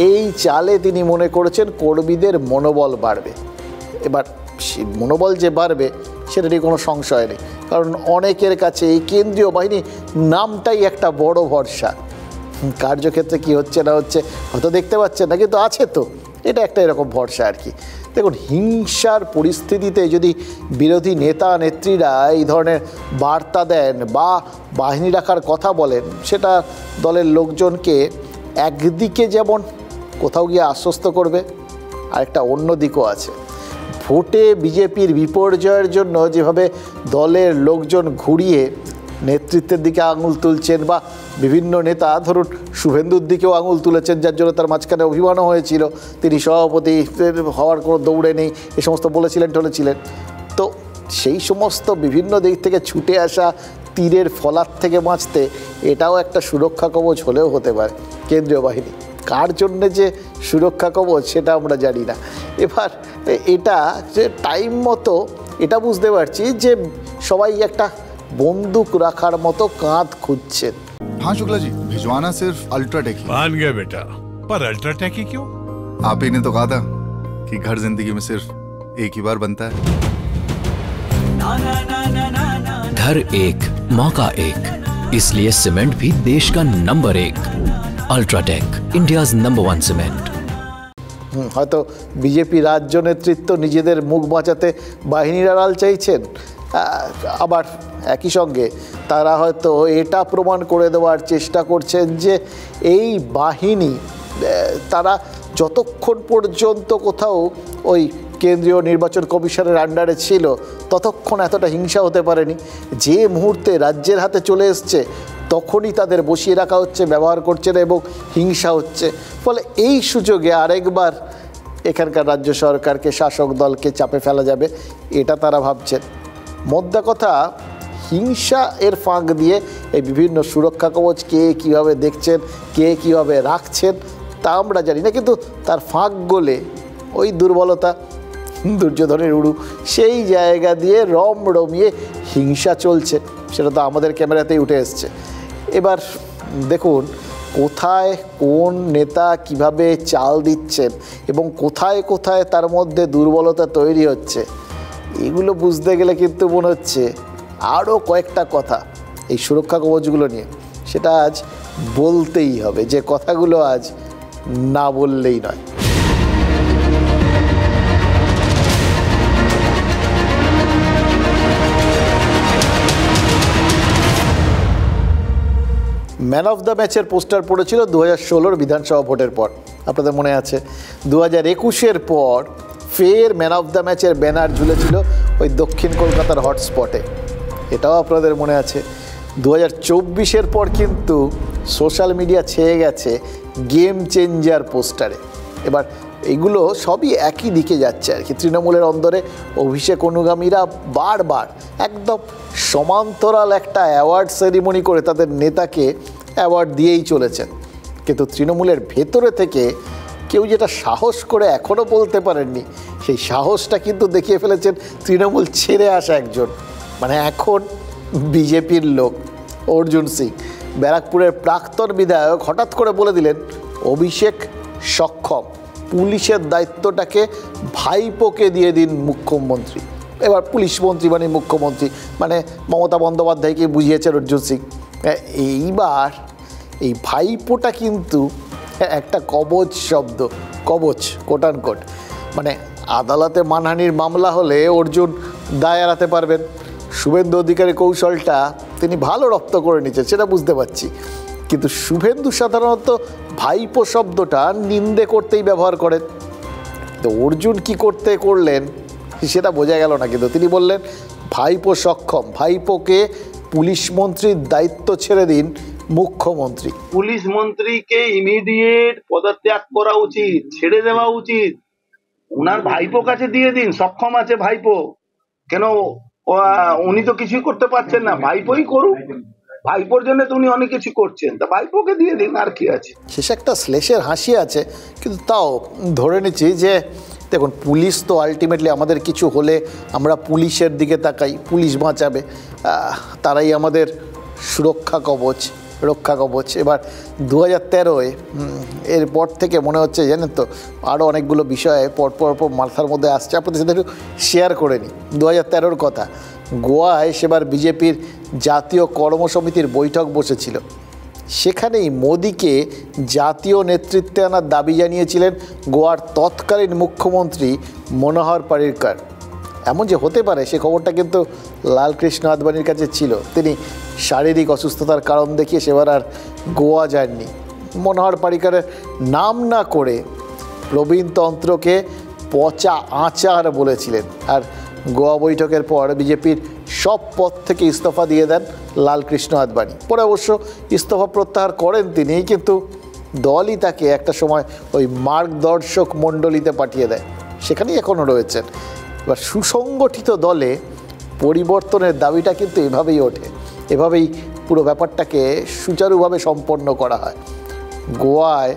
এই চালে তিনি মনে করেছেন কর্মীদের মনোবল বাড়বে। এবার মনোবল যে বাড়বে সেটা নিয়ে কোনো সংশয় নেই, কারণ অনেকের কাছে এই কেন্দ্রীয় বাহিনী নামটাই একটা বড় ভরসা। কার্যক্ষেত্রে কি হচ্ছে না হচ্ছে হয়তো দেখতে পাচ্ছেন না, কিন্তু আছে তো, এটা একটা এরকম ভরসা আর কি। দেখুন, হিংসার পরিস্থিতিতে যদি বিরোধী নেতা নেত্রীরা এই ধরনের বার্তা দেন বা বাহিনী রাখার কথা বলেন, সেটা দলের লোকজনকে একদিকে যেমন কোথাও গিয়ে আশ্বস্ত করবে, আর একটা অন্য দিকও আছে। ভোটে বিজেপির বিপর্যয়ের জন্য যেভাবে দলের লোকজন ঘুরিয়ে নেতৃত্বের দিকে আঙুল তুলছেন, বা বিভিন্ন নেতা ধরুন শুভেন্দুর দিকেও আঙুল তুলেছেন, যার জন্য তার মাঝখানে অভিমানও হয়েছিল, তিনি সভাপতি হওয়ার কোনো দৌড়ে নেই, এ সমস্ত বলেছিলেন টলেছিলেন। তো সেই সমস্ত বিভিন্ন দিক থেকে ছুটে আসা তীরের ফলার থেকে বাঁচতে এটাও একটা সুরক্ষা কবচ হলেও হতে পারে কেন্দ্রীয় বাহিনী। কার জন্যে যে সুরক্ষা কবচ সেটা আমরা জানি না। এবার এটা যে টাইম মতো এটা বুঝতে পারছি যে সবাই একটা बंदूक रखार मतो कांध खुजছে। हाँ शुक्ला जी, भिजवाना सिर्फ अल्ट्राटेक ही। मान गए बेटा, पर अल्ट्राटेक ही क्यों? आप ही ने तो कहा था कि घर जिंदगी में सिर्फ एक ही बार बनता है। घर एक मौका एक, इसलिए सीमेंट भी देश का number 1। UltraTech, India's number 1 cement. হয়তো বিজেপি রাজ্য নেতৃত্ব নিজেদের মুখ বাঁচাতে বাহিনীর আড়াল চাইছেন, আবার একই সঙ্গে তারা হয়তো এটা প্রমাণ করে দেওয়ার চেষ্টা করছেন যে এই বাহিনী তারা যতক্ষণ পর্যন্ত কোথাও ওই কেন্দ্রীয় নির্বাচন কমিশনের আন্ডারে ছিল ততক্ষণ এতটা হিংসা হতে পারেনি। যে মুহূর্তে রাজ্যের হাতে চলে এসছে তখনই তাদের বসিয়ে রাখা হচ্ছে, ব্যবহার করছে না এবং হিংসা হচ্ছে। ফলে এই সুযোগে আরেকবার এখানকার রাজ্য সরকারকে, শাসক দলকে চাপে ফেলা যাবে, এটা তারা ভাবছেন। মোদ্দা কথা, হিংসা এর ফাঁক দিয়ে এই বিভিন্ন সুরক্ষা কবচ কে কীভাবে দেখছেন, কে কীভাবে রাখছেন তা আমরা জানি না, কিন্তু তার ফাঁক গলে ওই দুর্বলতা, দুর্যোধনের উড়ু, সেই জায়গা দিয়ে রমিয়ে হিংসা চলছে, সেটা তো আমাদের ক্যামেরাতেই উঠে এসছে। এবার দেখুন কোথায় কোন নেতা কিভাবে চাল দিচ্ছেন এবং কোথায় কোথায় তার মধ্যে দুর্বলতা তৈরি হচ্ছে, এগুলো বুঝতে গেলে কিন্তু মনে হচ্ছে আরও কয়েকটা কথা এই সুরক্ষা কবচগুলো নিয়ে সেটা আজ বলতেই হবে, যে কথাগুলো আজ না বললেই নয়। ম্যান অফ দ্য ম্যাচের পোস্টার পড়েছিল 2016 বিধানসভা ভোটের পর, আপনাদের মনে আছে। 2021 পর ফের ম্যান অফ দ্য ম্যাচের ব্যানার ঝুলেছিল ওই দক্ষিণ কলকাতার হটস্পটে, এটাও আপনাদের মনে আছে। 2024 পর কিন্তু সোশ্যাল মিডিয়া ছেয়ে গেছে গেম চেঞ্জার পোস্টারে। এবার এগুলো সবই একই দিকে যাচ্ছে আর কি। তৃণমূলের অন্দরে অভিষেক অনুগামীরা বারবার একদম সমান্তরাল একটা অ্যাওয়ার্ড সেরিমনি করে তাদের নেতাকে অ্যাওয়ার্ড দিয়েই চলেছেন, কিন্তু তৃণমূলের ভেতরে থেকে কেউ যেটা সাহস করে এখনও বলতে পারেননি, সেই সাহসটা কিন্তু দেখিয়ে ফেলেছেন তৃণমূল ছেড়ে আসা একজন, মানে এখন বিজেপির লোক অর্জুন সিং। ব্যারাকপুরের প্রাক্তন বিধায়ক হঠাৎ করে বলে দিলেন অভিষেক সক্ষম, পুলিশের দায়িত্বটাকে ভাইপোকে দিয়ে দিন মুখ্যমন্ত্রী। এবার পুলিশ মন্ত্রী মানে মুখ্যমন্ত্রী, মানে মমতা বন্দ্যোপাধ্যায়কে বুঝিয়েছেন অর্জুন সিং। এইবার এই ভাইপোটা কিন্তু একটা কবচ শব্দ, কবচ কোটান কোট, মানে আদালতে মানহানির মামলা হলে অর্জুন দায় এড়াতে পারবেন। শুভেন্দু অধিকারী কৌশলটা তিনি ভালো রপ্ত করে নিচ্ছেন সেটা বুঝতে পারছি, কিন্তু শুভেন্দু সাধারণত ভাইপো শব্দটা নিন্দে করতেই ব্যবহার করেন। তো অর্জুন কি করলেন সেটা বোঝা গেল না, কিন্তু তিনি বললেন ভাইপো সক্ষম, ভাইপোকে পুলিশ মন্ত্রীর দায়িত্ব ছেড়ে দিন মুখ্যমন্ত্রী। পুলিশ মন্ত্রীকে ইমিডিয়েট পদত্যাগ করা উচিত, ছেড়ে দেওয়া উচিত, ওনার ভাইপো কাছে দিয়ে দিন, সক্ষম আছে ভাইপো, কেন উনি তো কিছুই করতে পারছেন না, ভাইপোই করুক। ভাইপোর জন্য তো উনি অনেক কিছু করছেন, তা ভাইপোকে দিয়ে দিন, আর কি আছে। শেষে একটা শ্লেষের হাসি আছে, কিন্তু তাও ধরে নিচ্ছি যে দেখুন, পুলিশ তো আলটিমেটলি আমাদের কিছু হলে আমরা পুলিশের দিকে তাকাই, পুলিশ বাঁচাবে, তারাই আমাদের সুরক্ষা কবচ, রক্ষা কবচ। এবার 2013-এ এরপর থেকে মনে হচ্ছে জানেন তো, আরও অনেকগুলো বিষয়ে পরপর মাথার মধ্যে আসছে, আপনাদের সাথে একটু শেয়ার করে নিই। 2013-র কথা, গোয়ায় সেবার বিজেপির জাতীয় কর্মসমিতির বৈঠক বসেছিল। সেখানেই মোদিকে জাতীয় নেতৃত্বে আনার দাবি জানিয়েছিলেন গোয়ার তৎকালীন মুখ্যমন্ত্রী মনোহর পারিক্কর। এমন যে হতে পারে সে খবরটা কিন্তু লালকৃষ্ণ আদবানির কাছে ছিল। তিনি শারীরিক অসুস্থতার কারণ দেখিয়ে সেবার আর গোয়া যাননি। মনোহর পারিক্করের নাম না করে প্রবীণতন্ত্রকে পচা আচার বলেছিলেন। আর গোয়া বৈঠকের পর বিজেপির সব পদ থেকে ইস্তফা দিয়ে দেন লালকৃষ্ণ আদবানি। পরে অবশ্য ইস্তফা প্রত্যাহার করেন তিনি, কিন্তু দলই তাকে একটা সময় ওই মার্গদর্শক মণ্ডলীতে পাঠিয়ে দেয়, সেখানেই এখনও রয়েছেন। এবার সুসংগঠিত দলে পরিবর্তনের দাবিটা কিন্তু এভাবেই ওঠে, এভাবেই পুরো ব্যাপারটাকে সুচারুভাবে সম্পন্ন করা হয়। গোয়ায়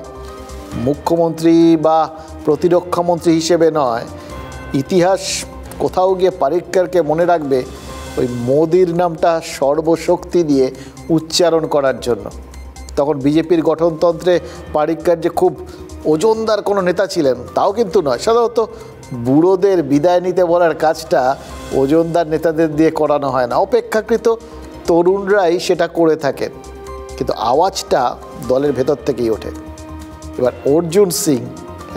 মুখ্যমন্ত্রী বা প্রতিরক্ষামন্ত্রী হিসেবে নয়, ইতিহাস কোথাও গিয়ে পারিক্করকে মনে রাখবে ওই মোদির নামটা সর্বশক্তি দিয়ে উচ্চারণ করার জন্য। তখন বিজেপির গঠনতন্ত্রে পারিক্কর যে খুব ওজনদার কোনো নেতা ছিলেন তাও কিন্তু নয়। সাধারণত বুড়োদের বিদায় নিতে বলার কাজটা ওজনদার নেতাদের দিয়ে করানো হয় না, অপেক্ষাকৃত তরুণরাই সেটা করে থাকেন, কিন্তু আওয়াজটা দলের ভেতর থেকেই ওঠে। এবার অর্জুন সিং,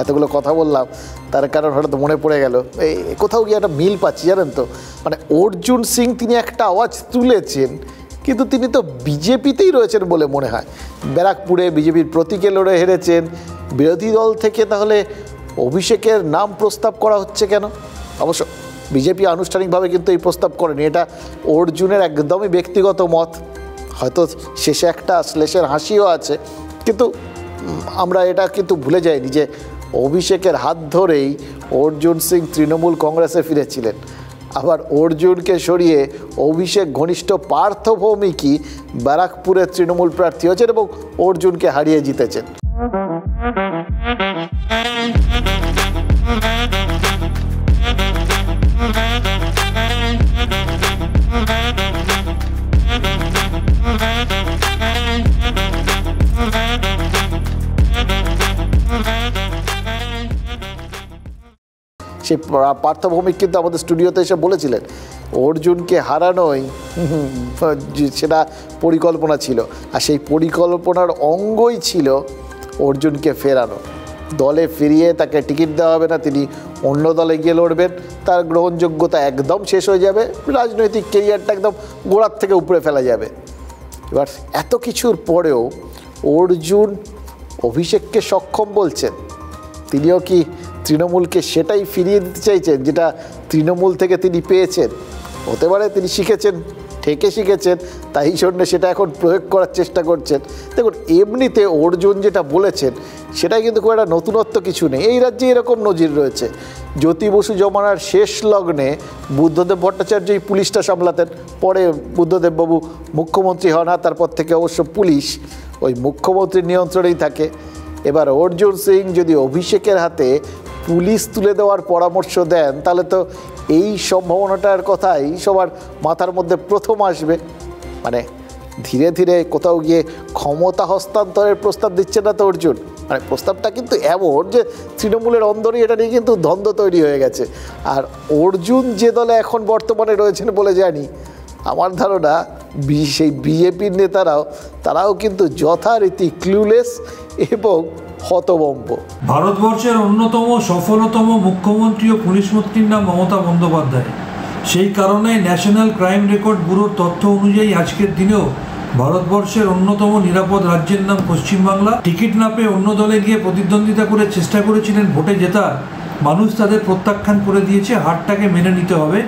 এতগুলো কথা বললাম তার কারণ হঠাৎ মনে পড়ে গেল, এই কোথাও গিয়ে একটা মিল পাচ্ছি জানেন তো। মানে অর্জুন সিং তিনি একটা আওয়াজ তুলেছেন, কিন্তু তিনি তো বিজেপিতেই রয়েছেন বলে মনে হয়। ব্যারাকপুরে বিজেপির প্রতীকে লড়ে হেরেছেন। বিরোধী দল থেকে তাহলে অভিষেকের নাম প্রস্তাব করা হচ্ছে কেন? অবশ্য বিজেপি আনুষ্ঠানিকভাবে কিন্তু এই প্রস্তাব করেনি, এটা অর্জুনের একদমই ব্যক্তিগত মত। হয়তো শেষে একটা শ্লেষের হাসিও আছে, কিন্তু আমরা এটা কিন্তু ভুলে যাইনি যে অভিষেকের হাত ধরেই অর্জুন সিং তৃণমূল কংগ্রেসে ফিরেছিলেন। আবার অর্জুনকে সরিয়ে অভিষেক ঘনিষ্ঠ পার্থ ভৌমিকই ব্যারাকপুরের তৃণমূল প্রার্থী হয়েছেন এবং অর্জুনকে হারিয়ে জিতেছেন। সেই পার্থ ভৌমিক কিন্তু আমাদের স্টুডিওতে এসে বলেছিলেন অর্জুনকে হারানোই সেটা পরিকল্পনা ছিল, আর সেই পরিকল্পনার অঙ্গই ছিল অর্জুনকে ফেরানো। দলে ফিরিয়ে তাকে টিকিট দেওয়া হবে না, তিনি অন্য দলে গিয়ে লড়বেন, তার গ্রহণযোগ্যতা একদম শেষ হয়ে যাবে, রাজনৈতিক কেরিয়ারটা একদম গোড়ার থেকে উপরে ফেলা যাবে। এবার এত কিছুর পরেও অর্জুন অভিষেককে সক্ষম বলছেন। তিনিও কি তৃণমূলকে সেটাই ফিরিয়ে দিতে চাইছেন যেটা তৃণমূল থেকে তিনি পেয়েছেন? হতে পারে তিনি শিখেছেন, ঠেকে শিখেছেন, তাই জন্য সেটা এখন প্রয়োগ করার চেষ্টা করছেন। দেখুন, এমনিতে অর্জুন যেটা বলেছেন সেটাই কিন্তু খুব একটা নতুনত্ব কিছু নেই। এই রাজ্যে এরকম নজির রয়েছে। জ্যোতি বসু জমানার শেষ লগ্নে বুদ্ধদেব ভট্টাচার্যই পুলিশটা সামলাতেন, পরে বুদ্ধদেববাবু মুখ্যমন্ত্রী হন, না তারপর থেকে অবশ্য পুলিশ ওই মুখ্যমন্ত্রীর নিয়ন্ত্রণেই থাকে। এবার অর্জুন সিং যদি অভিষেকের হাতে পুলিশ তুলে দেওয়ার পরামর্শ দেন, তাহলে তো এই সম্ভাবনাটার কথাই সবার মাথার মধ্যে প্রথম আসবে। মানে ধীরে ধীরে কোথাও গিয়ে ক্ষমতা হস্তান্তরের প্রস্তাব দিচ্ছে না তো অর্জুন। মানে প্রস্তাবটা কিন্তু এমন যে তৃণমূলের অন্দরই এটা নিয়ে কিন্তু দ্বন্দ্ব তৈরি হয়ে গেছে। আর অর্জুন যে দলে এখন বর্তমানে রয়েছেন বলে জানি, আমার ধারণা সেই বিজেপির তারাও কিন্তু যথারীতি ক্লুলেস এবং হতভম্ব। ভারতবর্ষের অন্যতম সফলতম মুখ্যমন্ত্রী ও পুলিশ মন্ত্রীর নাম মমতা বন্দ্যোপাধ্যায়। সেই কারণে ন্যাশনাল ক্রাইম রেকর্ড ব্যুরোর তথ্য অনুযায়ী আজকের দিনেও ভারতবর্ষের অন্যতম নিরাপদ রাজ্যের নাম পশ্চিমবাংলা। টিকিট না পেয়ে অন্য দলে গিয়ে প্রতিদ্বন্দ্বিতা করে চেষ্টা করেছিলেন ভোটে জেতার, মানুষ তাদের প্রত্যাখ্যান করে দিয়েছে। হারটাকে মেনে নিতে হবে।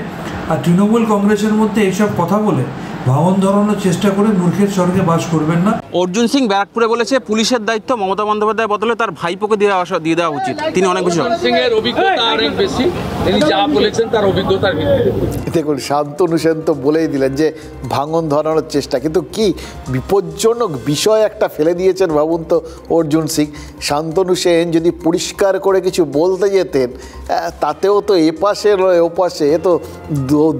আর তৃণমূল কংগ্রেসের মধ্যে এইসব কথা বলে ভাঙন ধরানোর চেষ্টা করে মূর্খের স্বর্গে বাস করবেন না। অর্জুন সিং ব্যারাকপুরে বলেছে পুলিশের দায়িত্ব মমতা বন্দ্যোপাধ্যায়ের বদলে তার ভাইপোকে দিয়ে দেওয়া উচিত, তিনি অনেক বেশি সিং এর অভিজ্ঞতা অনেক বেশি, তিনি যা বলেছেন তার অভিজ্ঞতার ভিত্তিতে। দেখুন শান্তনু সেন তো বলেই দিলেন যে ভাঙন ধরানোর চেষ্টা, কিন্তু কি বিপজ্জনক বিষয় একটা ফেলে দিয়েছেন ভাবুন তো অর্জুন সিং। শান্তনু সেন যদি পরিষ্কার করে কিছু বলতে যেতেন তাতেও তো এপাশে নয় ওপাশে, এ তো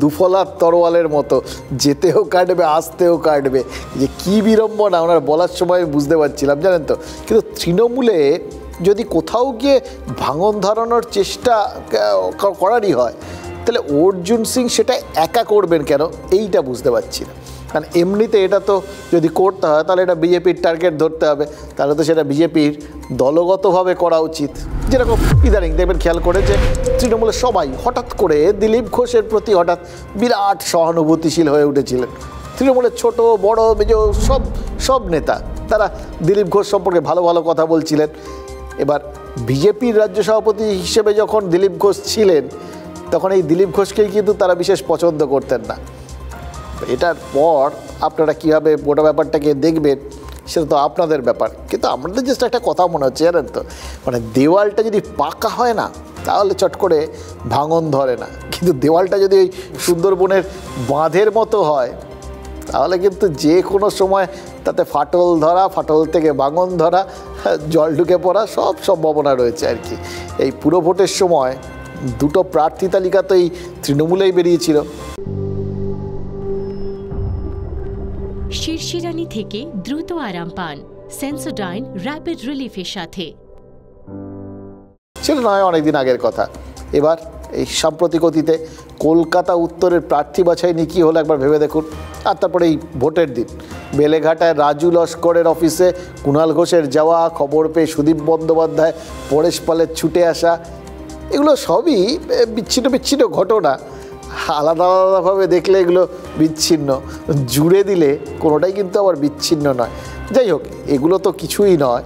দুফলার তরোয়ালের মতো, যেতেও কাটবে আসতেও কাটবে, যে কী বিড়ম্বনা ওনার বলার সময় বুঝতে পারছিলাম জানেন তো। কিন্তু তৃণমূলে যদি কোথাও গিয়ে ভাঙন ধরানোর চেষ্টা করারই হয় তাহলে অর্জুন সিং সেটা একা করবেন কেন, এইটা বুঝতে পারছি না। কারণ এমনিতে এটা তো যদি করতে হয় তাহলে এটা বিজেপির টার্গেট ধরতে হবে, তাহলে তো সেটা বিজেপির দলগতভাবে করা উচিত। যেরকম ইদানিং দেখবেন খেয়াল করে যে তৃণমূলের সবাই হঠাৎ করে দিলীপ ঘোষের প্রতি হঠাৎ বিরাট সহানুভূতিশীল হয়ে উঠেছিলেন। তৃণমূলের ছোট বড় মেজো সব নেতা তারা দিলীপ ঘোষ সম্পর্কে ভালো ভালো কথা বলছিলেন। এবার বিজেপির রাজ্য সভাপতি হিসেবে যখন দিলীপ ঘোষ ছিলেন তখন এই দিলীপ ঘোষকেই কিন্তু তারা বিশেষ পছন্দ করতেন না। এটার পর আপনারা কীভাবে গোটা ব্যাপারটাকে দেখবেন সেটা তো আপনাদের ব্যাপার, কিন্তু আমাদের জাস্ট একটা কথা মনে হচ্ছে জানেন তো, মানে দেওয়ালটা যদি পাকা হয় না তাহলে চট করে ভাঙন ধরে না, কিন্তু দেওয়ালটা যদি ওই সুন্দরবনের বাঁধের মতো হয় তাহলে কিন্তু যে কোনো সময় তাতে ফাটল ধরা, ফাটল থেকে ভাঙন ধরা, জল ঢুকে পড়া সব সম্ভাবনা রয়েছে আর কি। এই পুরো ভোটের সময় দুটো প্রার্থী তালিকা তো এই তৃণমূলেই বেরিয়েছিল। শিরশিরানি থেকে দ্রুত আরাম পান সেন্সোডাইন র্যাপিড রিলিফের সাথে। সেটা নয় অনেকদিন আগের কথা, এবার এই সাম্প্রতিক অতীতে কলকাতা উত্তরের প্রার্থী বাছাই নিয়ে কী হলো একবার ভেবে দেখুন। আর তারপরে এই ভোটের দিন বেলেঘাটায় রাজু লস্করের অফিসে কুণাল ঘোষের যাওয়া, খবর পেয়ে সুদীপ বন্দ্যোপাধ্যায় পরেশ পালের ছুটে আসা, এগুলো সবই বিচ্ছিন্ন ঘটনা। আলাদা আলাদাভাবে দেখলে এগুলো বিচ্ছিন্ন, জুড়ে দিলে কোনোটাই কিন্তু আবার বিচ্ছিন্ন নয়। যাই হোক, এগুলো তো কিছুই নয়,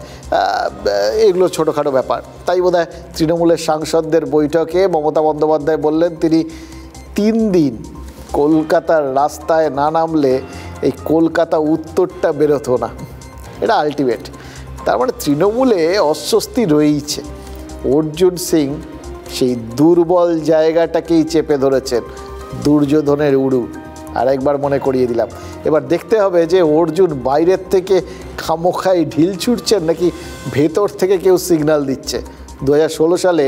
এগুলো ছোটোখাটো ব্যাপার। তাই বোধহয় তৃণমূলের সাংসদদের বৈঠকে মমতা বন্দ্যোপাধ্যায় বললেন তিনি 3 দিন কলকাতার রাস্তায় না নামলে এই কলকাতা উত্তরটা বেরোতো না। এটা আলটিমেট। তার মানে তৃণমূলে অস্বস্তি রয়েইছে। অর্জুন সিং সেই দুর্বল জায়গাটাকেই চেপে ধরেছেন, দুর্যোধনের উড়ু। আর একবার মনে করিয়ে দিলাম, এবার দেখতে হবে যে অর্জুন বাইরের থেকে খামোখাই ঢিল ছুটছেন নাকি ভেতর থেকে কেউ সিগন্যাল দিচ্ছে। 2016 সালে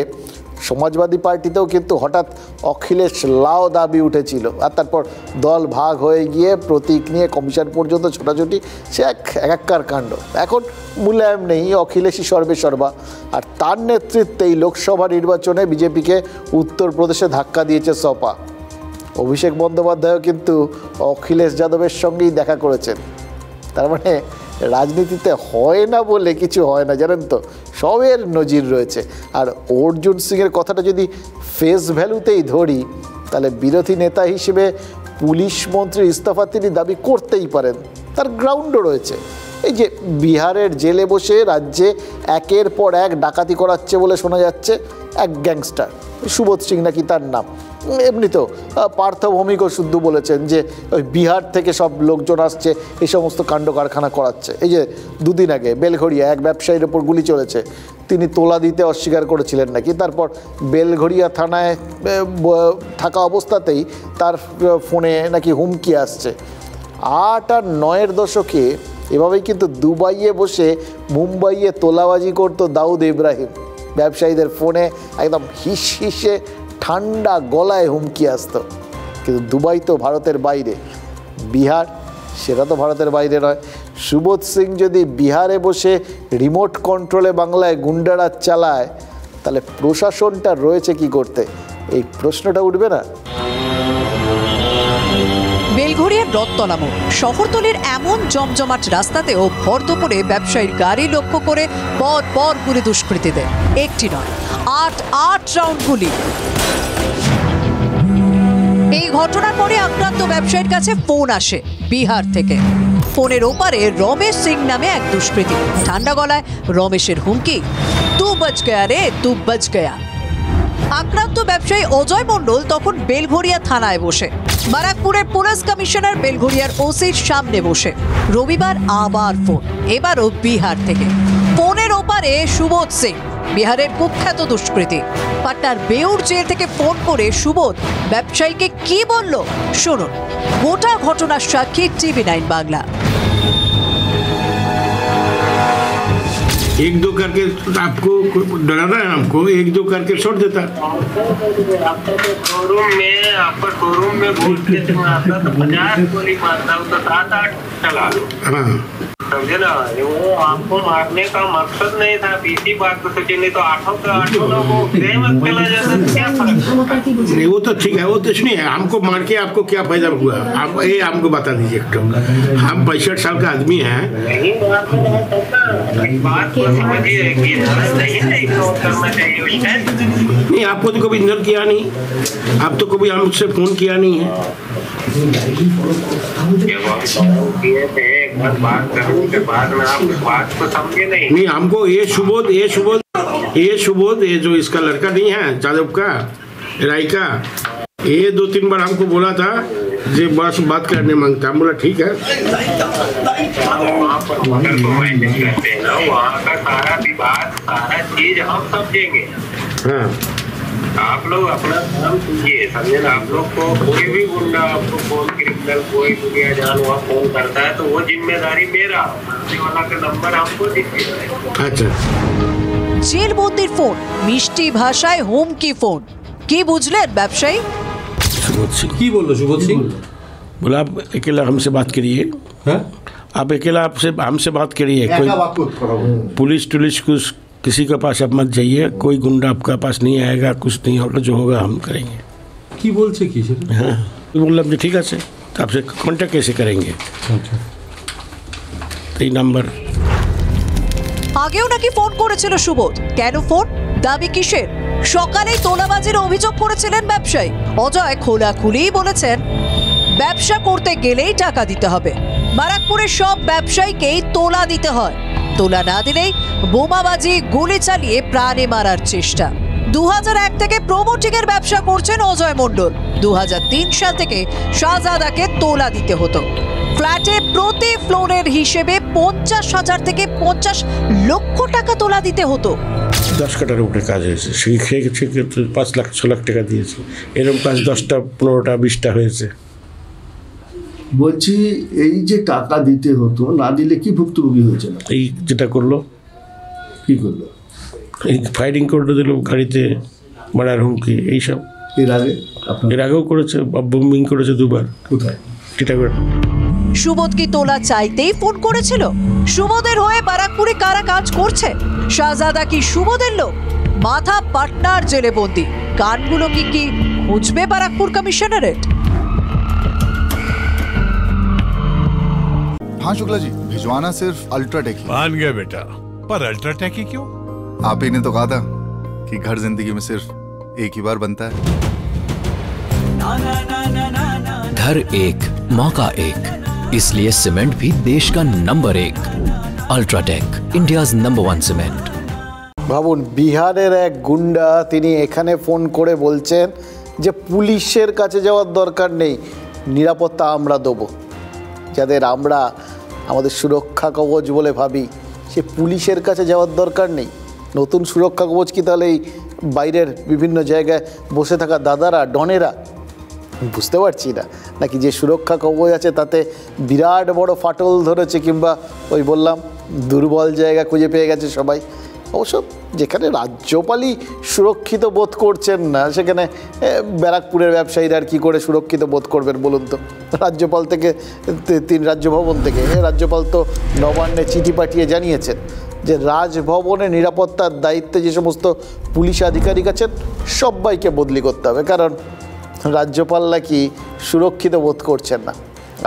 সমাজবাদী পার্টিতেও কিন্তু হঠাৎ অখিলেশ লাও দাবি উঠেছিল, আর তারপর দল ভাগ হয়ে গিয়ে প্রতীক নিয়ে কমিশন পর্যন্ত ছোটাছুটি, সে একাকার কাণ্ড। এখন মুলায়ম নেই, অখিলেশই সর্বেসর্বা, আর তার নেতৃত্বে এই লোকসভা নির্বাচনে বিজেপিকে উত্তরপ্রদেশে ধাক্কা দিয়েছে সপা। অভিষেক বন্দ্যোপাধ্যায়ও কিন্তু অখিলেশ যাদবের সঙ্গেই দেখা করেছেন। তার মানে রাজনীতিতে হয় না বলে কিছু হয় না জানেন তো, সবের নজির রয়েছে। আর অর্জুন সিংয়ের কথাটা যদি ফেস ভ্যালুতেই ধরি তাহলে বিরোধী নেতা হিসেবে পুলিশ মন্ত্রীর ইস্তফা তিনি দাবি করতেই পারেন, তার গ্রাউন্ডও রয়েছে। এই যে বিহারের জেলে বসে রাজ্যে একের পর এক ডাকাতি করাচ্ছে বলে শোনা যাচ্ছে এক গ্যাংস্টার, সুবোধ সিং নাকি তার নাম। এমনিতেও পার্থ ভৌমিকও শুদ্ধ বলেছেন যে ওই বিহার থেকে সব লোকজন আসছে এই সমস্ত কাণ্ড কারখানা করাচ্ছে। এই যে 2 দিন আগে বেলঘড়িয়া এক ব্যবসায়ীর ওপর গুলি চলেছে, তিনি তোলা দিতে অস্বীকার করেছিলেন নাকি, তারপর বেলঘড়িয়া থানায় থাকা অবস্থাতেই তার ফোনে নাকি হুমকি আসছে। 8 আর 9-এর দশকে এভাবেই কিন্তু দুবাইয়ে বসে মুম্বাইয়ে তোলাবাজি করতো দাউদ ইব্রাহিম। ব্যবসায়ীদের ফোনে একদম হিসে ঠান্ডা গলায় হুমকি আসতো। কিন্তু দুবাই তো ভারতের বাইরে, বিহার সেটা তো ভারতের বাইরে নয়। সুবোধ সিং যদি বিহারে বসে রিমোট কন্ট্রোলে বাংলায় গুন্ডারাজ চালায় তাহলে প্রশাসনটা রয়েছে কি করতে, এই প্রশ্নটা উঠবে না? বেলঘড়িয়ার রথতলা মোড়, শহরতলির এমন জমজমাট রাস্তাতেও ভর দুপুরে ব্যবসায়ীর গাড়ি লক্ষ্য করে পর পর গুলি দুষ্কৃতীদের। একটি নয়, 8 রাউন্ড গুলি। এই ঘটনার পরে আক্রান্ত ব্যবসায়ীর কাছে ফোন আসে বিহার থেকে। ফোনের ওপারে রমেশ সিং নামে এক দুষ্কৃতী। ঠান্ডা গলায় রমেশের হুমকি, তু বচ গয়া রে, তু বচ গয়া। আক্রান্ত ব্যবসায়ী অজয় মণ্ডল তখন বেলঘরিয়া থানায় বসে, বারাকপুরের পুলিশ কমিশনার বেলঘরিয়ার ওসির সামনে বসে। রবিবার আবার ফোন, এবারও বিহার থেকে। ফোনের ওপারে সুবোধ সিং, বিহারের কুখ্যাত দুষ্কৃতী। পাটনার বেউর জেল থেকে ফোন করে সুবোধ ব্যবসায়ীকে কি বলল শুনুন। গোটা ঘটনার সাক্ষী TV9 বাংলা। एक दो करके आपको डराना है, हमको एक दो करके छोड़ देता। आपका शोरूम में घुस के आता तो 50 गोली मारता हूँ तो 7-8 चला लो, समझे ना। वो आपको मारने का मकसद नहीं था, इसी बात को सोचे, नहीं तो आठों लोगों को चला जाता तो क्या फर्क। नहीं वो तो ठीक है, वो तो नहीं है। हमको मार के आपको क्या फायदा हुआ, आप ये हमको बता दीजिए। हम 65 साल का आदमी हैं। बात को समझिए कि नहीं करना चाहिए उसका। नहीं आपको तो कभी इग्नोर किया नहीं, आप तो कभी हमसे फोन किया नहीं है। बात करने के बाद में आप बात को समझे नहीं। हमको ये सुबोध ये जो इसका लड़का नहीं है जादव का, राय का, ये 2-3 बार हमको बोला था जे बस बात करने मांगता। हम बोला ठीक है। वहाँ का सारा विवाद, सारा चीज हम समझेंगे। हाँ आप लोग अपना काम कीजिए, समझे ना। आप लोग को कोई भी गुंडा, आपको फोन क्रिमिनल, कोई दुनिया जान वहाँ फोन करता है तो वो जिम्मेदारी मेरा, सामने वाला का नंबर हमको दीजिए। अच्छा। জেলবন্দির ফোন, মিষ্টি ভাষায় হুমকি ফোন। কি বুঝলেন ব্যবসায়ী? सुबोध सिंह की बोलो? सुबोध सिंह बोला आप अकेला हमसे बात करिए। आप अकेला हमसे बात करिए, कोई पुलिस कुछ किसी के पास आप मत जाइए, कोई गुंडा आपका पास नहीं आएगा, कुछ नहीं होगा, जो होगा हम करेंगे। কি বলছে কি সেটা? हाँ तो बोला যে ঠিক আছে, तो आपसे कॉन्टैक्ट कैसे करेंगे? আচ্ছা, तो ये नंबर। আগেও নাকি ফোন করেছিল সুবোধ। কেন ফোন? দাবি কিসের? সকালেই তোলাবাজির অভিযোগ করেছিলেন ব্যবসায়ী। অজয় খোলাখুলি বলেছেন ব্যবসা করতে গেলেই টাকা দিতে হবে। বারাকপুরের সব ব্যবসায়ীকেই তোলা দিতে হয়, তোলা না দিলেই বোমাবাজি, গুলি চালিয়ে প্রাণে মারার চেষ্টা। 2001 থেকে প্রমোটিং এর ব্যবসা করছেন অজয় মণ্ডল। 2003 সাল থেকে শাহজাদাকে তোলা দিতে হতো। ফ্ল্যাটে প্রতি ফ্লোরের হিসেবে 50,000 থেকে 50 লক্ষ টাকা তোলা দিতে হতো। 10 কাটার উপরে কাজ হয়েছে, সেই 5 লাখ 6 লাখ টাকা দিয়েছে। এরকম কাজ 10টা 15টা 20টা হয়েছে। বলছি এই যে টাকা দিতে হতো, না দিলে কি ভুক্তভোগী হয়েছে না? এই যেটা করলো, কি করলো? এই ফায়ারিং করে দিল, গাড়িতে মারার হুমকি, এইসব। এর আগেও করেছে, বোমিং করেছে 2 বার। কোথায়? টিটাগড়। সুবোধ কি তোলা চাইতেই ফোন করেছিল? সুবোধের হয়ে বারাকপুরে কারা কাজ করছে? শাহজাদা কি সুবোধের লোক? মাথা পাটনার জেলে বন্দি। কানগুলো কি খুঁজবে বারাকপুর কমিশনারেট? हाँ शुक्ला जी, भिजवाना सिर्फ अल्ट्राटेक ही। मान गया बेटा, पर अल्ट्राटेक ही क्यों? आप ही ने तो कहा था कि घर जिंदगी में सिर्फ एक ही बार बनता है। घर एक मौका एक, इसलिए सीमेंट भी देश का number 1। UltraTech, India's number 1 cement. ভাবুন, বিহারের এক গুন্ডা তিনি এখানে ফোন করে বলছেন যে পুলিশের কাছে যাওয়ার দরকার নেই, নিরাপত্তা আমরা দেবো। যাদের আমরা আমাদের সুরক্ষা কবচ বলে ভাবি, সে পুলিশের কাছে যাওয়ার দরকার নেই। নতুন সুরক্ষা কবচ কি তাহলে এই বাইরের বিভিন্ন জায়গায় বসে থাকা দাদারা, ডনেরা? বুঝতে পারছি না। নাকি যে সুরক্ষা কবচ আছে তাতে বিরাট বড় ফাটল ধরেছে, কিংবা ওই বললাম দুর্বল জায়গা খুঁজে পেয়ে গেছে সবাই। অবশ্য যেখানে রাজ্যপালই সুরক্ষিত বোধ করছেন না, সেখানে ব্যারাকপুরের ব্যবসায়ীরা আর কী করে সুরক্ষিত বোধ করবেন বলুন তো? রাজ্যপাল থেকে 3 রাজ্যভবন থেকে রাজ্যপাল তো নবান্নে চিঠি পাঠিয়ে জানিয়েছেন যে রাজভবনে নিরাপত্তার দায়িত্বে যে সমস্ত পুলিশ আধিকারিক আছেন সবাইকে বদলি করতে হবে, কারণ রাজ্যপাল নাকি সুরক্ষিত বোধ করছেন না।